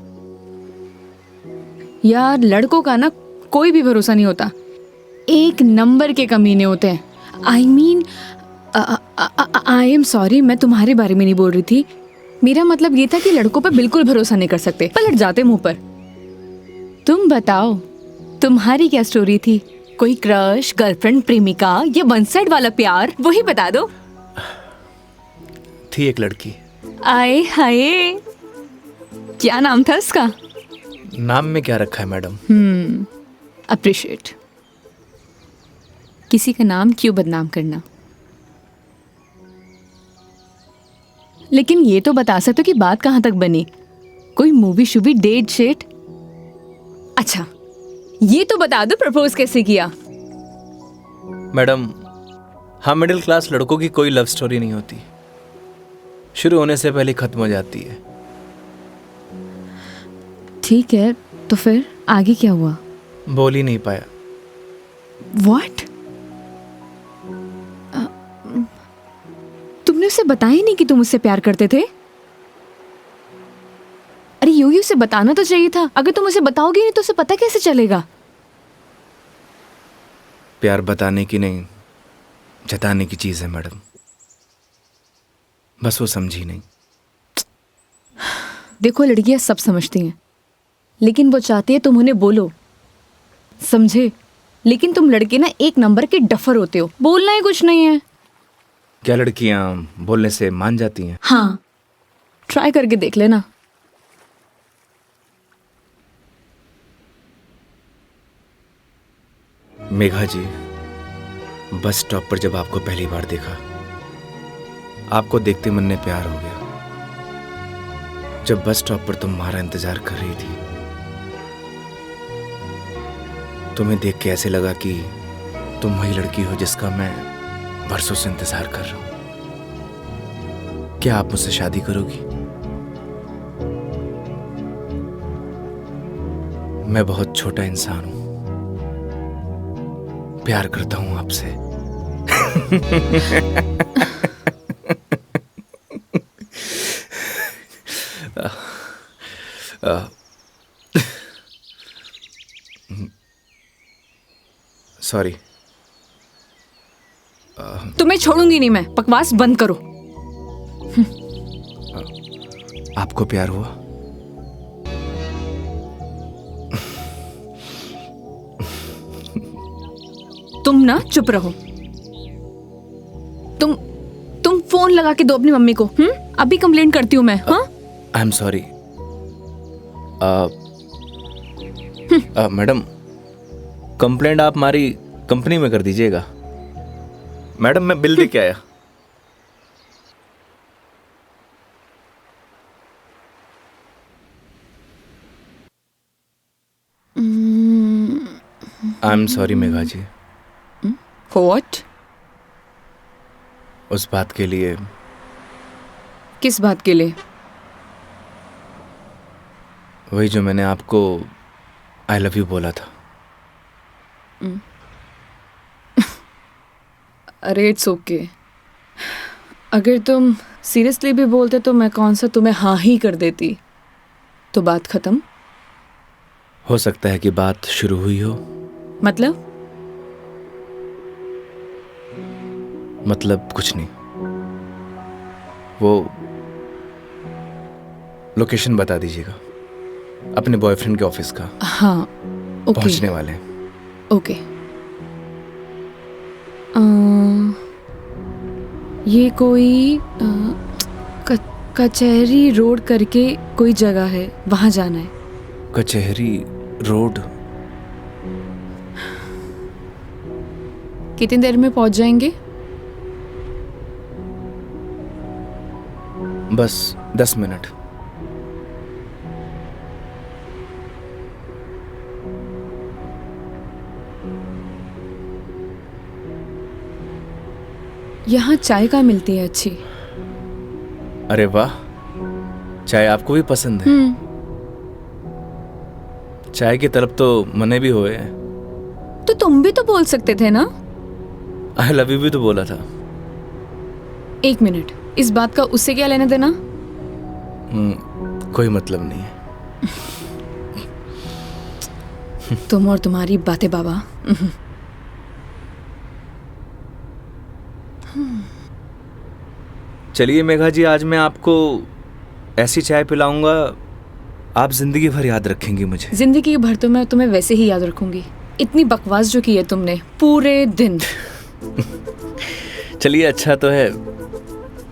यार लड़कों का ना कोई भी भरोसा नहीं होता, एक नंबर के कमीने होते हैं। I mean I am sorry, मैं तुम्हारे बारे में नहीं बोल रही थी। मेरा मतलब ये था कि लड़कों पर बिल्कुल भरोसा नहीं कर सकते, पलट जाते मुंह पर। तुम बताओ तुम्हारी क्या स्टोरी थी? कोई क्रश, गर्लफ्रेंड, प्रेमिका या वन साइड वाला प्यार, वही बता दो। थी एक लड़की। आए हाय, क्या नाम था उसका? नाम में क्या रखा है मैडम? अप्रिशिएट। किसी का नाम क्यों बदनाम करना। लेकिन ये तो बता सकते हो कि बात कहाँ तक बनी? कोई मूवी शूवी, डेट शेट? अच्छा ये तो बता दो प्रपोज कैसे किया? मैडम हम मिडिल क्लास लड़कों की कोई लव स्टोरी नहीं होती, शुरू होने से पहले खत्म हो जाती है। ठीक है, तो फिर आगे क्या हुआ? बोल ही नहीं पाया। What? तुमने उसे बताया नहीं कि तुम उससे प्यार करते थे? अरे यूं उसे बताना तो चाहिए था। अगर तुम उसे बताओगे नहीं तो उसे पता कैसे चलेगा? प्यार बताने की नहीं, जताने की चीज है मैडम, बस वो समझी नहीं। देखो लड़कियां सब समझती हैं, लेकिन वो चाहती है तुम उन्हें बोलो, समझे? लेकिन तुम लड़के ना एक नंबर के डफर होते हो, बोलना ही कुछ नहीं है। क्या लड़कियां बोलने से मान जाती हैं? हाँ, ट्राई करके देख लेना। मेघा जी, बस स्टॉप पर जब आपको पहली बार देखा आपको देखते मन में प्यार हो गया। जब बस स्टॉप पर तुम्हारा इंतजार कर रही थी, तुम्हें देख के ऐसे लगा कि तुम वही लड़की हो जिसका मैं बरसों से इंतजार कर रहा हूं। क्या आप मुझसे शादी करोगी? मैं बहुत छोटा इंसान हूं, प्यार करता हूं आपसे। सॉरी। तुम्हें छोड़ूंगी नहीं मैं, बकवास बंद करो। आपको प्यार हुआ? तुम ना चुप रहो। तुम फोन लगा के दो अपनी मम्मी को। अभी कंप्लेंट करती हूँ मैं। हाँ, आई एम सॉरी। मैडम, कंप्लेंट आप हमारी कंपनी में कर दीजिएगा। मैडम, मैं बिल दे के आया। I am sorry Megha ji, what? उस बात के लिए। किस बात के लिए? वही जो मैंने आपको आई लव यू बोला था। अरे इट्स ओके। अगर तुम सीरियसली भी बोलते तो मैं कौन सा तुम्हें हाँ ही कर देती, तो बात खत्म। हो सकता है कि बात शुरू हुई हो। मतलब कुछ नहीं। वो लोकेशन बता दीजिएगा अपने बॉयफ्रेंड के ऑफिस का। हाँ ओके। पहुंचने वाले हैं। ओके। ये कोई कचहरी रोड करके कोई जगह है, वहां जाना है। कचहरी रोड? कितनी देर में पहुंच जाएंगे? बस 10 मिनट। यहाँ चाय का मिलती है अच्छी। अरे वाह, चाय आपको भी पसंद है? चाय की तरफ तो मने भी हुए हैं। तो तुम भी तो बोल सकते थे ना। आई लव यू भी तो बोला था। एक मिनट, इस बात का उससे क्या लेना देना? कोई मतलब नहीं है। तुम और तुम्हारी बातें बाबा। चलिए मेघा जी, आज मैं आपको ऐसी चाय पिलाऊंगा, आप जिंदगी भर याद रखेंगी मुझे। जिंदगी भर तो मैं तुम्हें वैसे ही याद रखूंगी। इतनी बकवास जो की है तुमने पूरे दिन। चलिए, अच्छा तो है,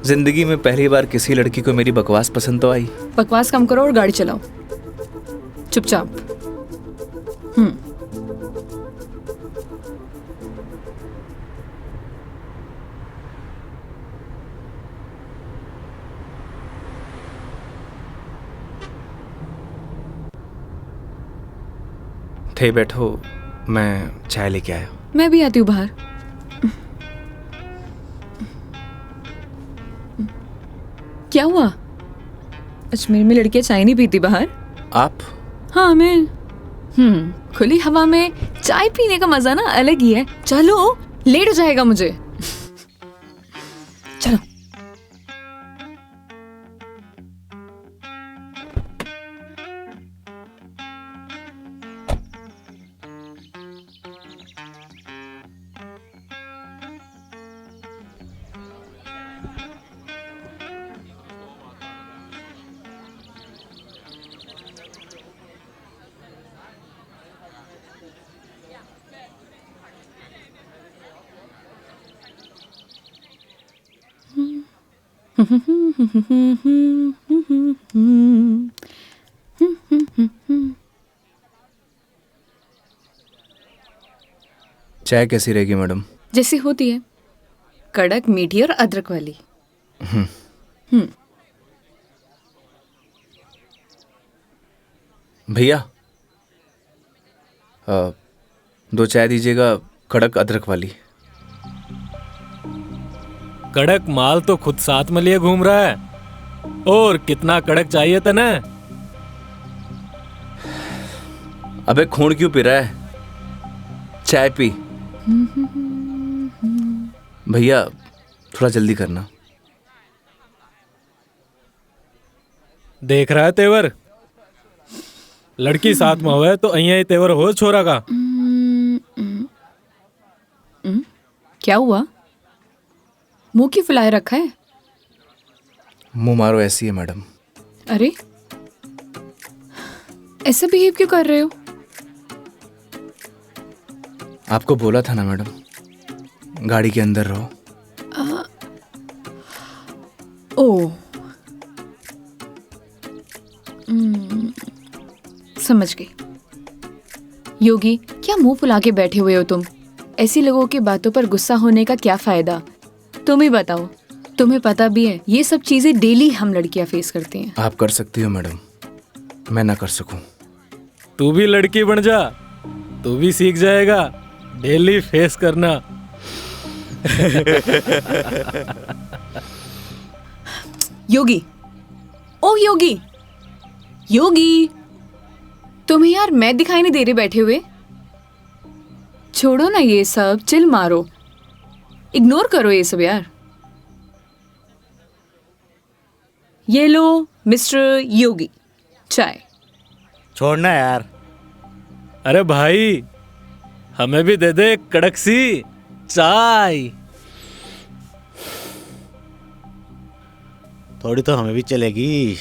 जिंदगी में पहली बार किसी लड़की को मेरी बकवास पसंद तो आई। बकवास कम करो और गाड़ी चलाओ चुपचाप। थे बैठो, मैं चाय लेके आया। मैं भी आती हूँ बाहर। क्या हुआ? अजमेर में लड़कियां चाय नहीं पीती बाहर? आप? हाँ मैं। खुली हवा में चाय पीने का मजा ना अलग ही है। चलो, लेट हो जाएगा मुझे। चलो। चाय कैसी रहेगी मैडम? जैसी होती है, कड़क, मीठी और अदरक वाली। भैया 2 चाय दीजिएगा, कड़क अदरक वाली। कड़क माल तो खुद साथ में लिए घूम रहा है, और कितना कड़क चाहिए तने? अबे खून क्यों पी रहा है, चाय पी। भैया थोड़ा जल्दी करना। देख रहा है तेवर, लड़की साथ में हुए तो अहिया ही तेवर हो छोरा का। क्या हुआ, मुंह क्यों फुलाए रखा है? मुंह मारो ऐसी है मैडम। अरे ऐसा बिहेव क्यों कर रहे हो? आपको बोला था ना मैडम, गाड़ी के अंदर रहो। ओ समझ गई। योगी, क्या मुंह फुला के बैठे हुए हो तुम? ऐसी लोगों की बातों पर गुस्सा होने का क्या फायदा? तुम ही बताओ, तुम्हें पता भी है ये सब चीजें डेली हम लड़कियां फेस करती हैं। आप कर सकती हो मैडम, मैं ना कर सकूं। तू भी लड़की बन जा, तू भी सीख जाएगा डेली फेस करना। योगी, ओ योगी, योगी, तुम्हें यार मैं दिखाई नहीं दे रही बैठे हुए? छोड़ो ना ये सब, चिल मारो, इग्नोर करो ये सब यार। ये लो मिस्टर योगी, चाय। छोड़ना यार। अरे भाई, हमें भी दे दे कड़क सी चाय। थोड़ी तो हमें भी चलेगी।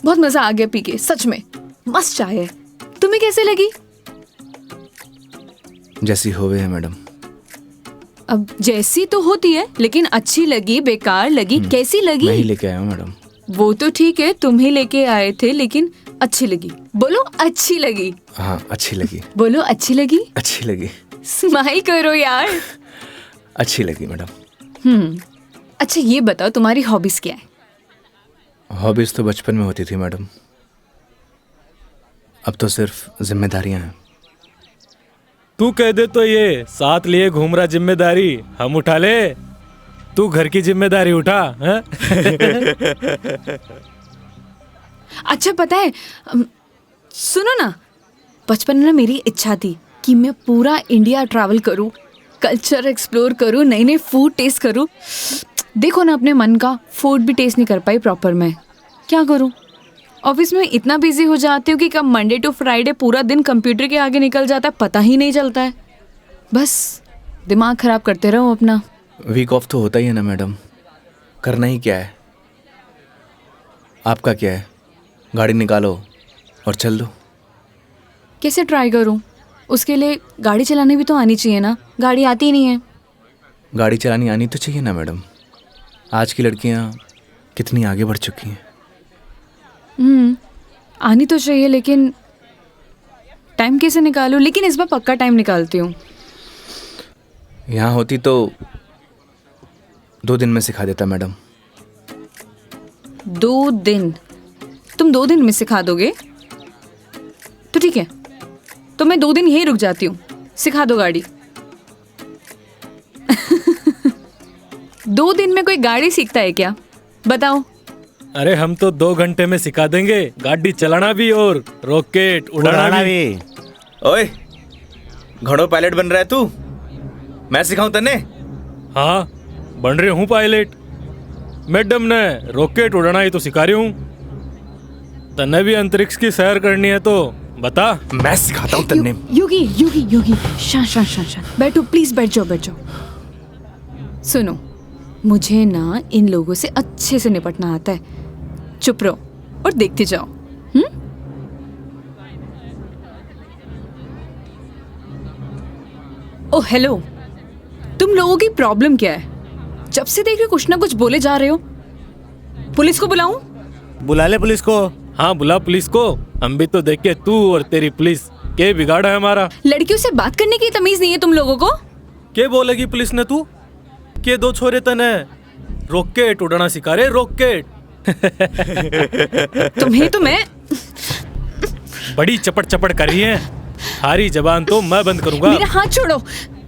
बहुत मजा आ गया पी के, सच में मस्त चाय है। तुम्हें कैसे लगी? जैसी होवे है मैडम। अब जैसी तो होती है, लेकिन अच्छी लगी, बेकार लगी, कैसी लगी? मैं ही लेके आया हूँ मैडम। वो तो ठीक है, तुम ही लेके आए थे, लेकिन अच्छी लगी। बोलो अच्छी लगी। हाँ अच्छी लगी। बोलो अच्छी लगी। अच्छी लगी। स्माइल करो यार। अच्छी लगी मैडम। अच्छा ये बताओ, तुम्हारी हॉबीज क्या है? हॉबीज तो बचपन में होती थी मैडम, अब तो सिर्फ जिम्मेदारियां हैं। तू कह दे तो ये साथ लिए घूम रहा जिम्मेदारी हम उठा ले, तू घर की जिम्मेदारी उठा है? अच्छा पता है, सुनो ना, बचपन में ना मेरी इच्छा थी कि मैं पूरा इंडिया ट्रैवल करूं, कल्चर एक्सप्लोर करूं, नई नई फूड टेस्ट करूं। देखो ना, अपने मन का फूड भी टेस्ट नहीं कर पाई प्रॉपर मैं। क्या करूं? ऑफिस में इतना बिजी हो जाती हूँ कि कब मंडे टू फ्राइडे पूरा दिन कंप्यूटर के आगे निकल जाता है, पता ही नहीं चलता है। बस दिमाग खराब करते रहो अपना। वीक ऑफ तो होता ही है ना मैडम, करना ही क्या है। आपका क्या है, गाड़ी निकालो और चल दो। कैसे ट्राई करूं? उसके लिए गाड़ी चलानी भी तो आनी चाहिए ना, गाड़ी आती नहीं है। गाड़ी चलानी आनी तो चाहिए ना मैडम, आज की लड़कियां कितनी आगे बढ़ चुकी हैं। आनी तो चाहिए, लेकिन टाइम कैसे निकालूं? लेकिन इस बार पक्का टाइम निकालती हूँ। यहाँ होती तो 2 दिन में सिखा देता मैडम। 2 दिन? तुम 2 दिन में सिखा दोगे? तो ठीक है, तो मैं 2 दिन यहीं रुक जाती हूँ, सिखा दो गाड़ी। 2 दिन में कोई गाड़ी सीखता है क्या? बताओ। अरे हम तो 2 घंटे में सिखा देंगे, गाड़ी चलाना भी और रॉकेट उड़ाना भी। ओए, घोड़ों पायलट बन रहा है तू? मैं सिखाऊं तन्ने? हाँ बन रही हूँ पायलट, मैडम ने रॉकेट उड़ाना ही तो सिखा रही हूँ। तन्ने भी अंतरिक्ष की सैर करनी है तो बता। मैं सिखाता हूँ तन्ने। योगी योगी योगी, शांत शांत शांत शांत, बैठो प्लीज, बैठ जाओ बैठ जाओ। सुनो, मुझे ना इन लोगों से अच्छे से निपटना आता है। चुप रहो और देखते जाओ। ओ हेलो, तुम लोगों की प्रॉब्लम क्या है? जब से देख रहे कुछ ना कुछ बोले जा रहे हो। पुलिस को बुलाऊं? बुला ले पुलिस को। हाँ बुला पुलिस को, हम भी तो देखे तू और तेरी पुलिस के बिगाड़ा है हमारा? लड़कियों से बात करने की तमीज नहीं है तुम लोगों को? के बोलेगी पुलिस ने तू? के दो छोरे तने रॉकेट उड़ाना सिखा रहे, रॉकेट। तुम्हें तो मैं बड़ी चपड़ चपड़ कर रही है। हारी जबान तो मैं बंद करूंगा। मेरा हाथ छोड़ो।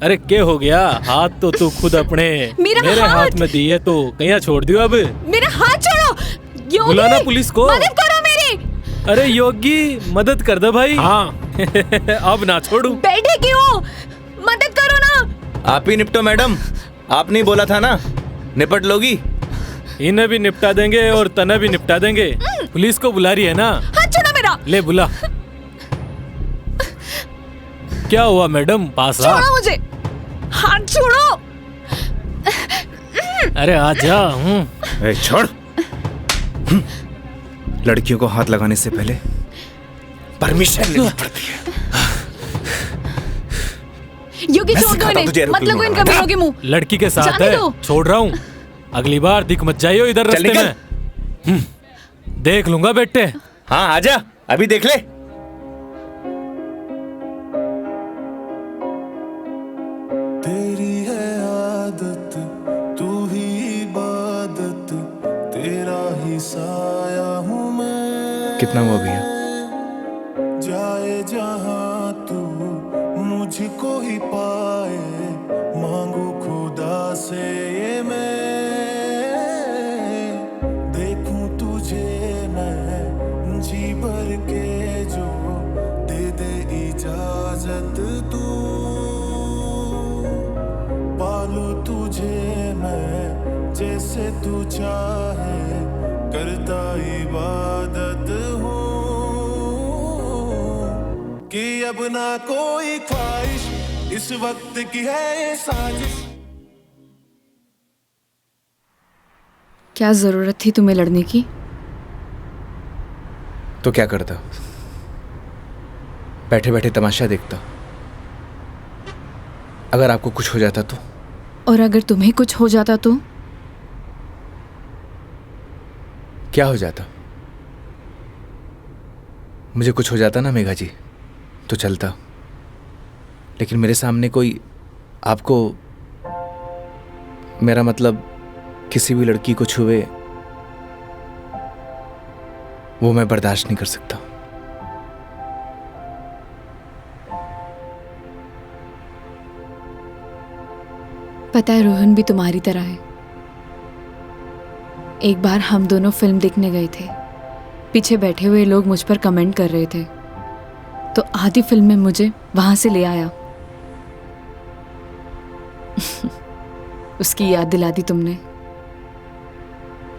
अरे क्या हो गया? हाथ तो तू खुद अपने मेरे हाथ में दी है तो कहीं छोड़ दियो अब। मेरा हाथ छोड़ो। योगी, बुलाना पुलिस को। मदद करो मेरी। अरे योगी मदद कर दे भाई। हाँ अब ना छोड़ू। बैठे क्यों? मदद करो ना। आप ही निपटो मैडम, आपने बोला था ना निपट लोगी। इन्हें भी निपटा देंगे और तने भी निपटा देंगे। पुलिस को बुला रही है ना? हाथ छोड़ो मेरा। ले बुला। क्या हुआ मैडम? पास आ। छोड़ो मुझे, हाथ छोड़ो। अरे आ जा। ए, छोड़। लड़कियों को हाथ लगाने से पहले परमिशन लेनी पड़ती है। योगी छोड़ दो इन्हें, मत लगो इन कमीनों के मुंह। लड़की के साथ जाने है, दो। छोड़ रहा हूँ। अगली बार दिख मत जाइयो इधर चल रास्ते निकल। में। देख लूंगा बेटे। हाँ आजा, अभी देख ले। तेरी है आदत, तू ही इबादत, तेरा ही साया हूँ मैं। कितना हुआ भैया? जाए जहाँ तू मुझको ही पाए, मांगू खुदा से ये मैं। देखूं तुझे मैं जी भर के, जो दे दे इजाजत तू। पालू तुझे मैं जैसे तू चाहे, करता इबादत हूँ कि अब ना कोई ख्वाहिश, इस वक्त की है ये साजिश। क्या जरूरत थी तुम्हें लड़ने की? तो क्या करता? बैठे बैठे तमाशा देखता। अगर आपको कुछ हो जाता तो? और अगर तुम्हें कुछ हो जाता तो? क्या हो जाता? मुझे कुछ हो जाता ना मेघा जी तो चलता, लेकिन मेरे सामने कोई आपको, मेरा मतलब किसी भी लड़की को छुए, वो मैं बर्दाश्त नहीं कर सकता। पता है रोहन भी तुम्हारी तरह है। एक बार हम दोनों फिल्म देखने गए थे। पीछे बैठे हुए लोग मुझ पर कमेंट कर रहे थे, तो आधी फिल्म में मुझे वहां से ले आया। उसकी याद दिला दी तुमने।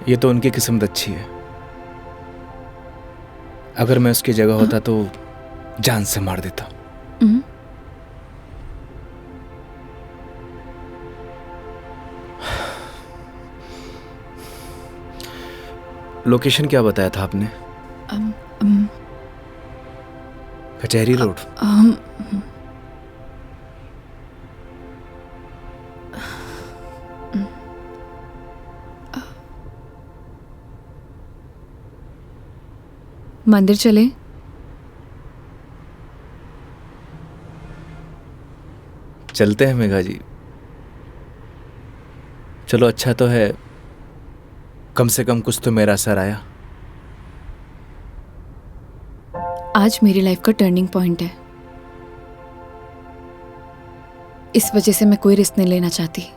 ये तो उनकी किस्मत अच्छी है। अगर मैं उसकी जगह होता तो जान से मार देता। लोकेशन क्या बताया था आपने? कचहरी रोड। मंदिर चले? चलते हैं मेघा जी। चलो अच्छा तो है, कम से कम कुछ तो मेरा असर आया। आज मेरी लाइफ का टर्निंग पॉइंट है। इस वजह से मैं कोई रिस्क नहीं लेना चाहती।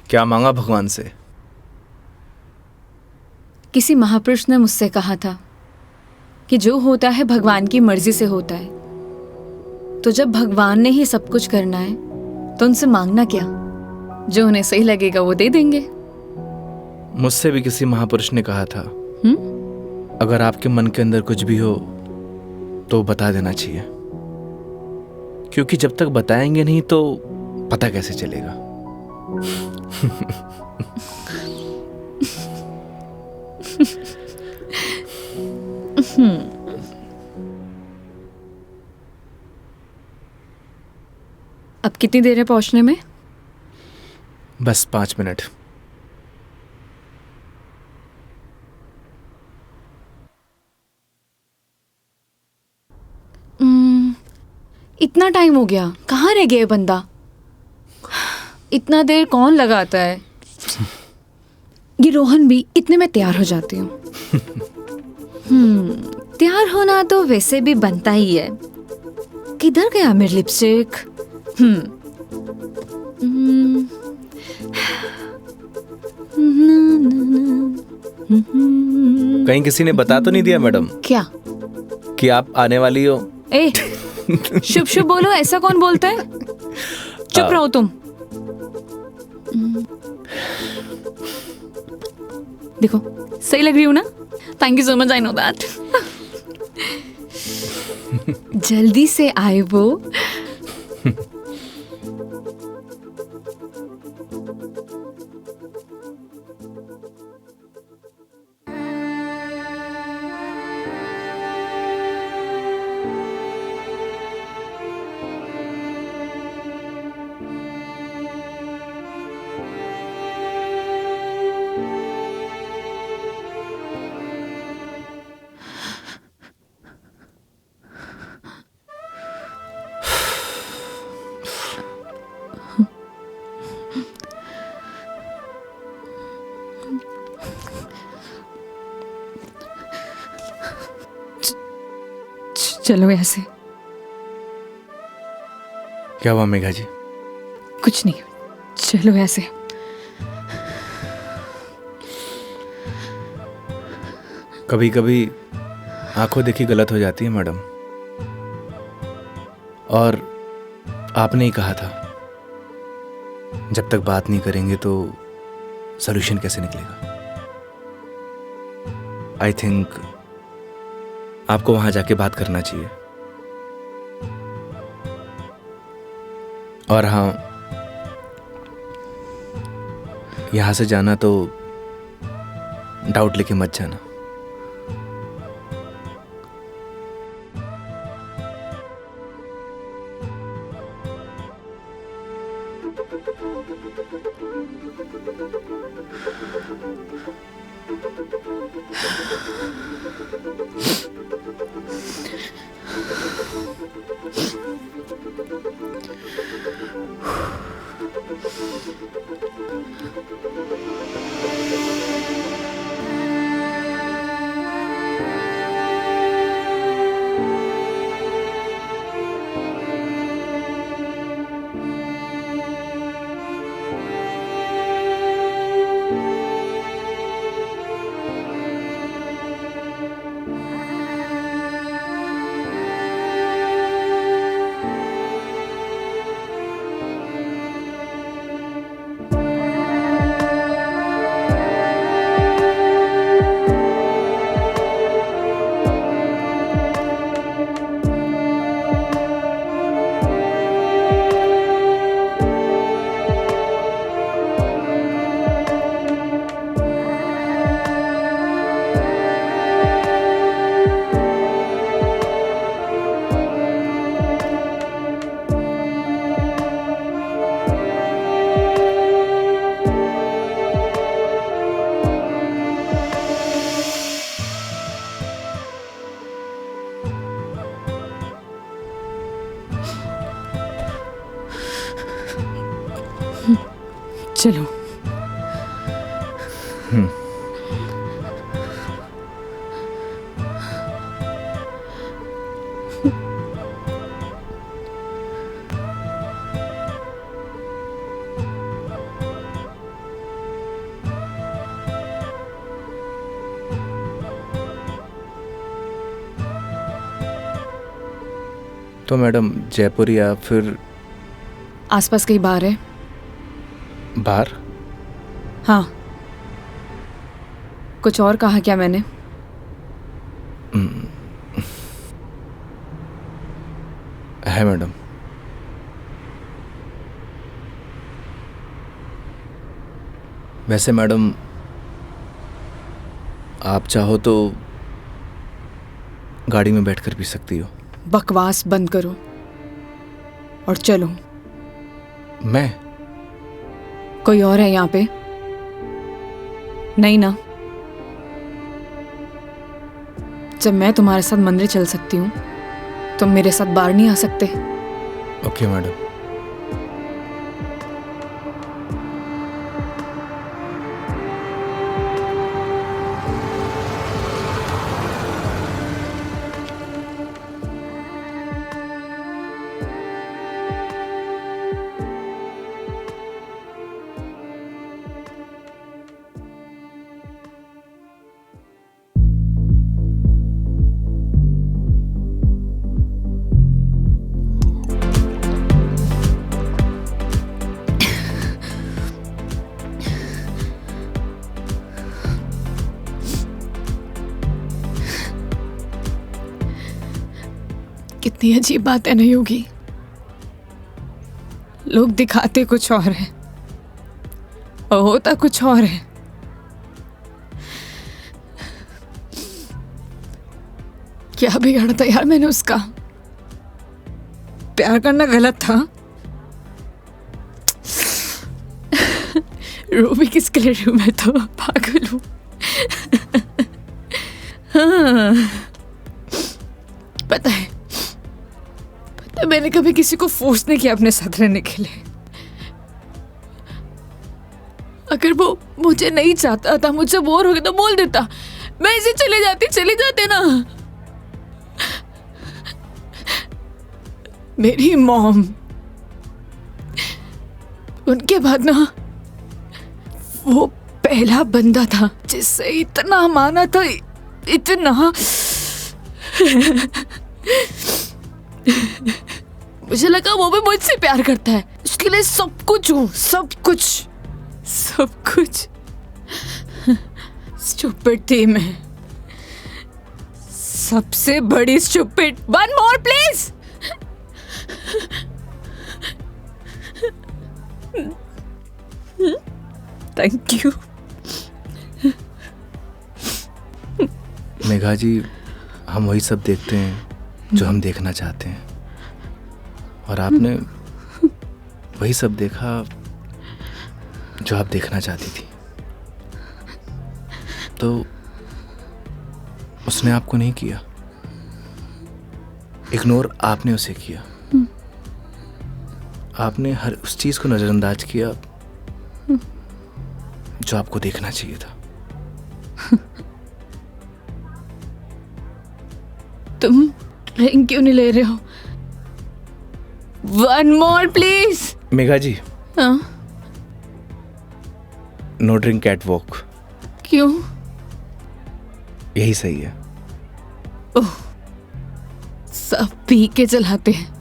क्या मांगा भगवान से? किसी महापुरुष ने मुझसे कहा था कि जो होता है भगवान की मर्जी से होता है, तो जब भगवान ने ही सब कुछ करना है तो उनसे मांगना क्या, जो उन्हें सही लगेगा वो दे देंगे। मुझसे भी किसी महापुरुष ने कहा था, अगर आपके मन के अंदर कुछ भी हो तो बता देना चाहिए, क्योंकि जब तक बताएंगे नहीं तो पता कैसे चलेगा। अब कितनी देर है पहुंचने में? बस 5 मिनट। इतना टाइम हो गया, कहाँ रह गया ये बंदा? इतना देर कौन लगाता है? ये रोहन भी, इतने में तैयार हो जाती हूँ। तैयार होना तो वैसे भी बनता ही है। किधर गया मेरी लिपस्टिक? कहीं किसी ने बता तो नहीं दिया मैडम क्या? कि आप आने वाली हो? ए, शुभ शुभ बोलो, ऐसा कौन बोलता है? चुप रहो तुम। देखो सही लग रही हूँ ना? Thank you so much, I know that. जल्दी से आए वो। चलो ऐसे। क्या हुआ मेघा जी? कुछ नहीं, चलो ऐसे। कभी कभी आंखों देखी गलत हो जाती है मैडम, और आपने ही कहा था जब तक बात नहीं करेंगे तो सॉल्यूशन कैसे निकलेगा। आई थिंक आपको वहां जाके बात करना चाहिए। और हाँ, यहां से जाना तो डाउट लेके मत जाना। चलो। तो मैडम जयपुर या फिर आसपास कहीं बार है? बाहर? हाँ। कुछ और कहा क्या मैंने? है मैडम। वैसे मैडम आप चाहो तो गाड़ी में बैठकर पी सकती हो। बकवास बंद करो और चलो। मैं? कोई और है यहाँ पे? नहीं ना? जब मैं तुम्हारे साथ मंदिर चल सकती हूँ, तुम मेरे साथ बाहर नहीं आ सकते? Okay madam. कितनी अजीब बात है ना योगी। लोग दिखाते कुछ और है और होता कुछ और है। क्या बिगाड़ा था यार मैंने उसका? प्यार करना गलत था? रो भी किसके लिए रही हूं? मैं तो पागल हूं। हाँ, पता है मैंने कभी किसी को फोर्स नहीं किया अपने साथ रहने के लिए। अगर वो मुझे नहीं चाहता था, मुझे बोर हो गया तो बोल देता, मैं इसे चले जाते ना। मेरी मॉम, उनके बाद ना वो पहला बंदा था जिससे इतना माना था, इतना। मुझे लगा वो भी मुझसे प्यार करता है, उसके लिए सब कुछ हूँ, सब कुछ। स्टूपिड थी मैं, सबसे बड़ी stupid. One more please. Thank you. Megha ji, हम वही सब देखते हैं जो हम देखना चाहते हैं, और आपने वही सब देखा जो आप देखना चाहती थी। तो उसने आपको नहीं किया, इग्नोर आपने उसे किया। आपने हर उस चीज को नजरअंदाज किया जो आपको देखना चाहिए था। तुम ड्रिंक क्यों नहीं ले रहे हो? One more please. Megha ji, हाँ? No drink at walk. क्यों? यही सही है। ओह, सब पी के चलाते हैं।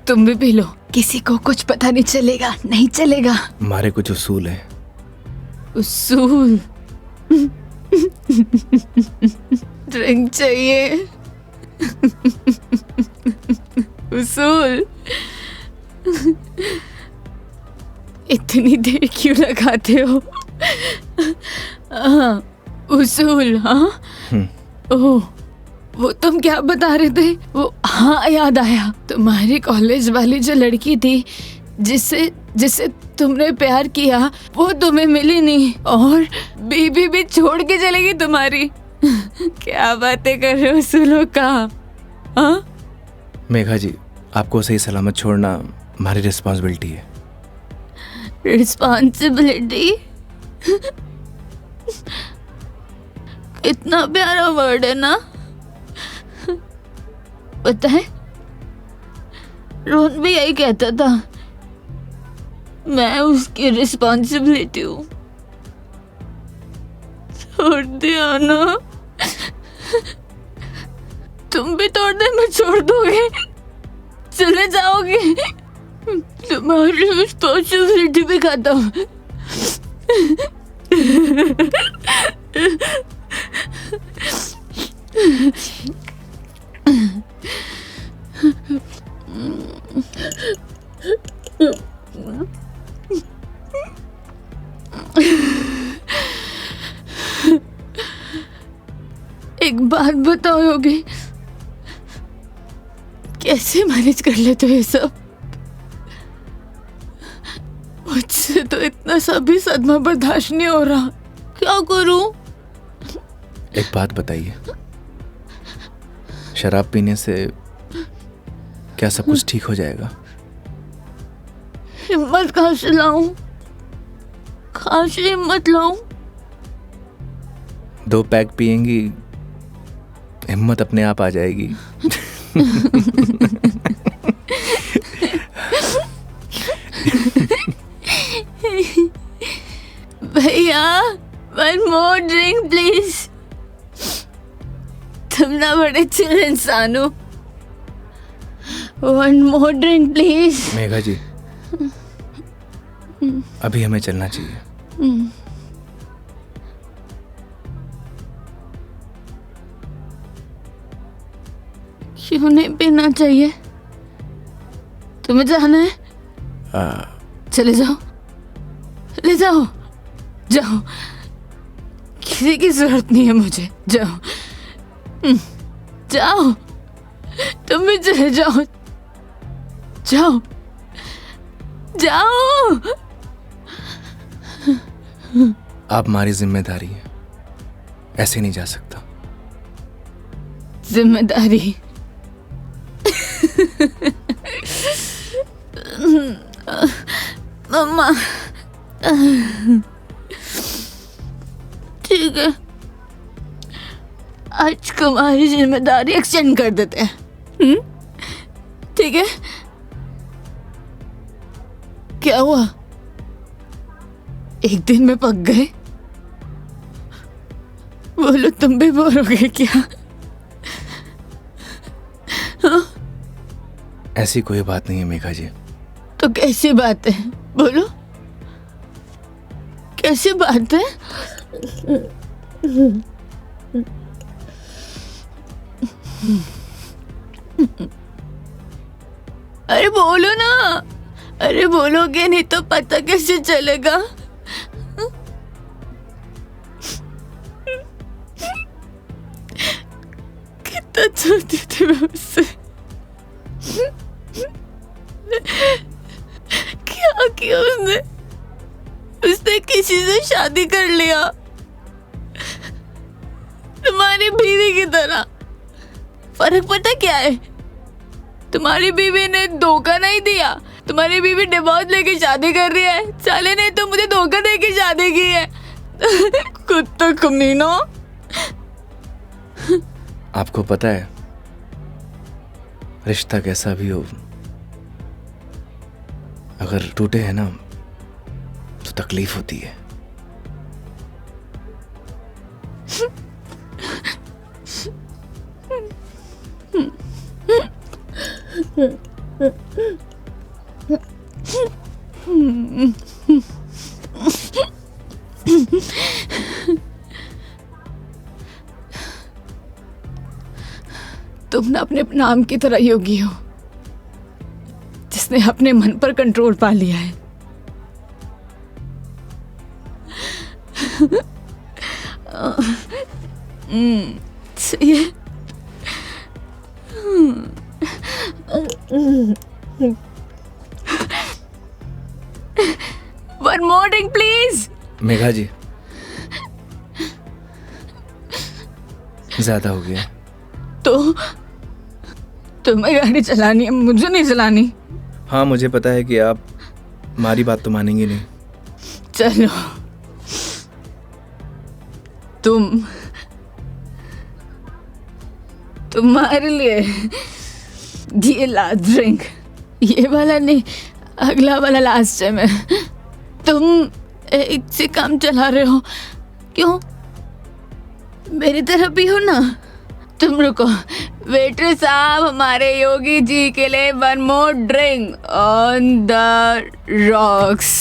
तुम भी पी लो, किसी को कुछ पता नहीं चलेगा। नहीं चलेगा। हमारे कुछ उसूल हैं। उसूल? ड्रिंक चाहिए। उसूल? इतनी देर क्यों लगाते हो? हाँ, उसूल। हाँ, ओह, वो तुम क्या बता रहे थे? वो, हाँ याद आया, तुम्हारी कॉलेज वाली जो लड़की थी जिससे तुमने प्यार किया, वो तुम्हें मिली नहीं और बीबी भी छोड़ के चलेगी तुम्हारी। क्या बातें कर रहे हो उसूलों का? हाँ? मेघा जी, आपको सही सलामत छोड़ना हमारी रिस्पॉन्सिबिलिटी है। रिस्पॉन्सिबिलिटी? इतना प्यारा वर्ड है ना। पता है, रोहन भी यही कहता था, मैं उसकी रिस्पॉन्सिबिलिटी हूँ। छोड़ दिया ना? तुम भी तोड़ दे, मैं छोड़ दोगे? चले जाओगे? तुम्हारी रिस्पॉन्सिबिलिटी भी खत्म। एक बात बताओ योगी, कैसे मैनेज कर लेते हो ये सब? मुझसे तो इतना सा भी सदमा बर्दाश्त नहीं हो रहा, क्या करूं? एक बात बताइए, शराब पीने से क्या सब कुछ ठीक हो जाएगा? हिम्मत कहाँ से लाऊं? कहाँ से हिम्मत लाऊं? 2 पैक पिएंगी, हिम्मत अपने आप आ जाएगी। भैया, 1 more drink प्लीज। तुम ना बड़े चिल इंसान हो। 1 more drink प्लीज। मेघा जी, अभी हमें चलना चाहिए। क्यों नहीं पीना चाहिए? तुम्हें जाना है? चले जाओ, ले जाओ, जाओ, किसी की जरूरत नहीं है मुझे। जाओ, जाओ, तुम भी चले जाओ, जाओ, जाओ। आप हमारी जिम्मेदारी है, ऐसे नहीं जा सकता। जिम्मेदारी? मम्मा, ठीक है, आज तुम्हारी जिम्मेदारी एक्सटेंड कर देते हैं। ठीक है? क्या हुआ? एक दिन में पक गए? बोलो, तुम भी बोर हो गए क्या? हाँ? ऐसी कोई बात नहीं है मेघा जी। तो कैसी बात है? बोलो, कैसी बात है? अरे बोलो ना, अरे बोलोगे नहीं तो पता कैसे चलेगा? कितना चाहती थी मैं उससे, क्या किया उसने? उसने किसी से शादी कर लिया, तुम्हारी बीवी की तरह। फर्क पता क्या है? तुम्हारी बीवी ने धोखा नहीं दिया, तुम्हारी बीवी डिवोर्स लेके शादी कर रही है। साले ने तो मुझे धोखा दे के शादी की है। कुत्ता कमीना। आपको पता है, रिश्ता कैसा भी हो, अगर टूटे है ना तो तकलीफ होती है। तुम ना अपने नाम की तरह योगी हो, जिसने अपने मन पर कंट्रोल पा लिया है। सही है। One more drink, please. Megha जी, ज्यादा हो गया। तो तुम्हें गाड़ी चलानी है, मुझे नहीं चलानी। हाँ, मुझे पता है कि आप हमारी बात तो मानेंगी नहीं। चलो, तुम्हारे लिए ये लास्ट ड्रिंक, ये वाला नहीं, अगला वाला लास्ट है। मैं तुम एक से काम चला रहे हो, क्यों? मेरी तरह भी हो ना। तुम रुको, वेटर साहब, हमारे योगी जी के लिए 1 more drink on the rocks.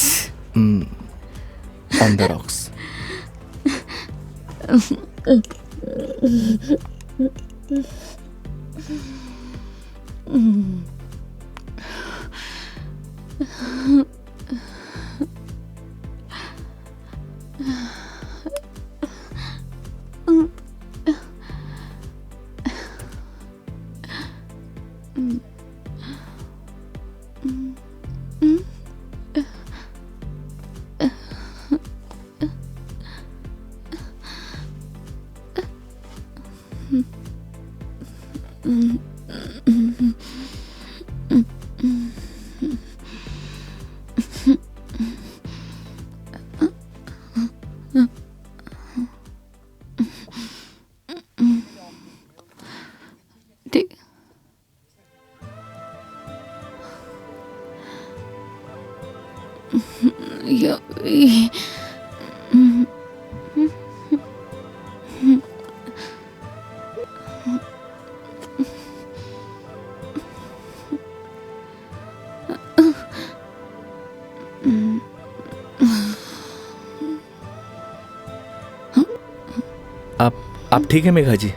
On the rocks. ठीक। आप ठीक है मेघा जी?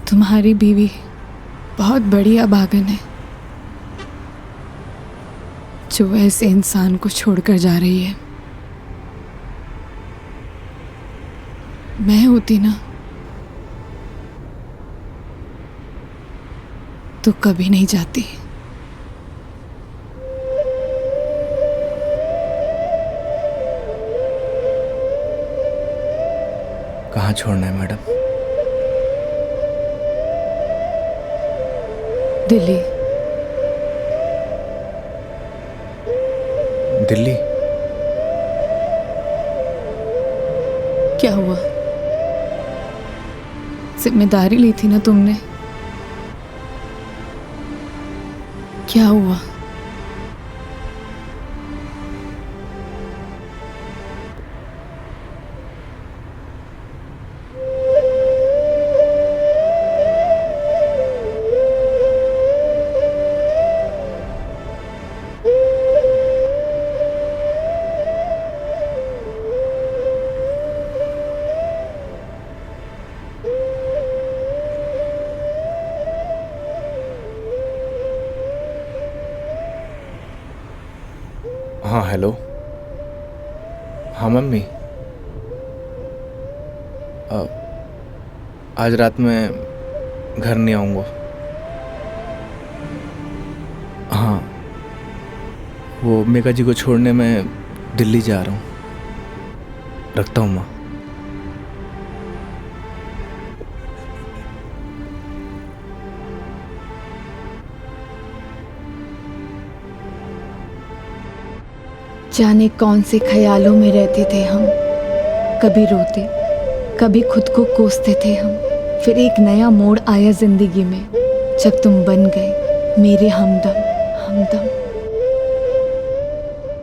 तुम्हारी बीवी बहुत बड़ी अभागन है जो ऐसे इंसान को छोड़कर जा रही है। मैं होती ना तो कभी नहीं जाती। कहाँ छोड़ना है मैडम? दिल्ली। दिल्ली? क्या हुआ? जिम्मेदारी ली थी ना तुमने। क्या हुआ? हाँ हेलो। हाँ मम्मी, आज रात में घर नहीं आऊँगा। हाँ, वो मेघा जी को छोड़ने मैं दिल्ली जा रहा हूँ। रखता हूँ माँ। जाने कौन से ख्यालों में रहते थे हम। कभी रोते, कभी खुद को कोसते थे हम। फिर एक नया मोड़ आया जिंदगी में जब तुम बन गए मेरे हमदम।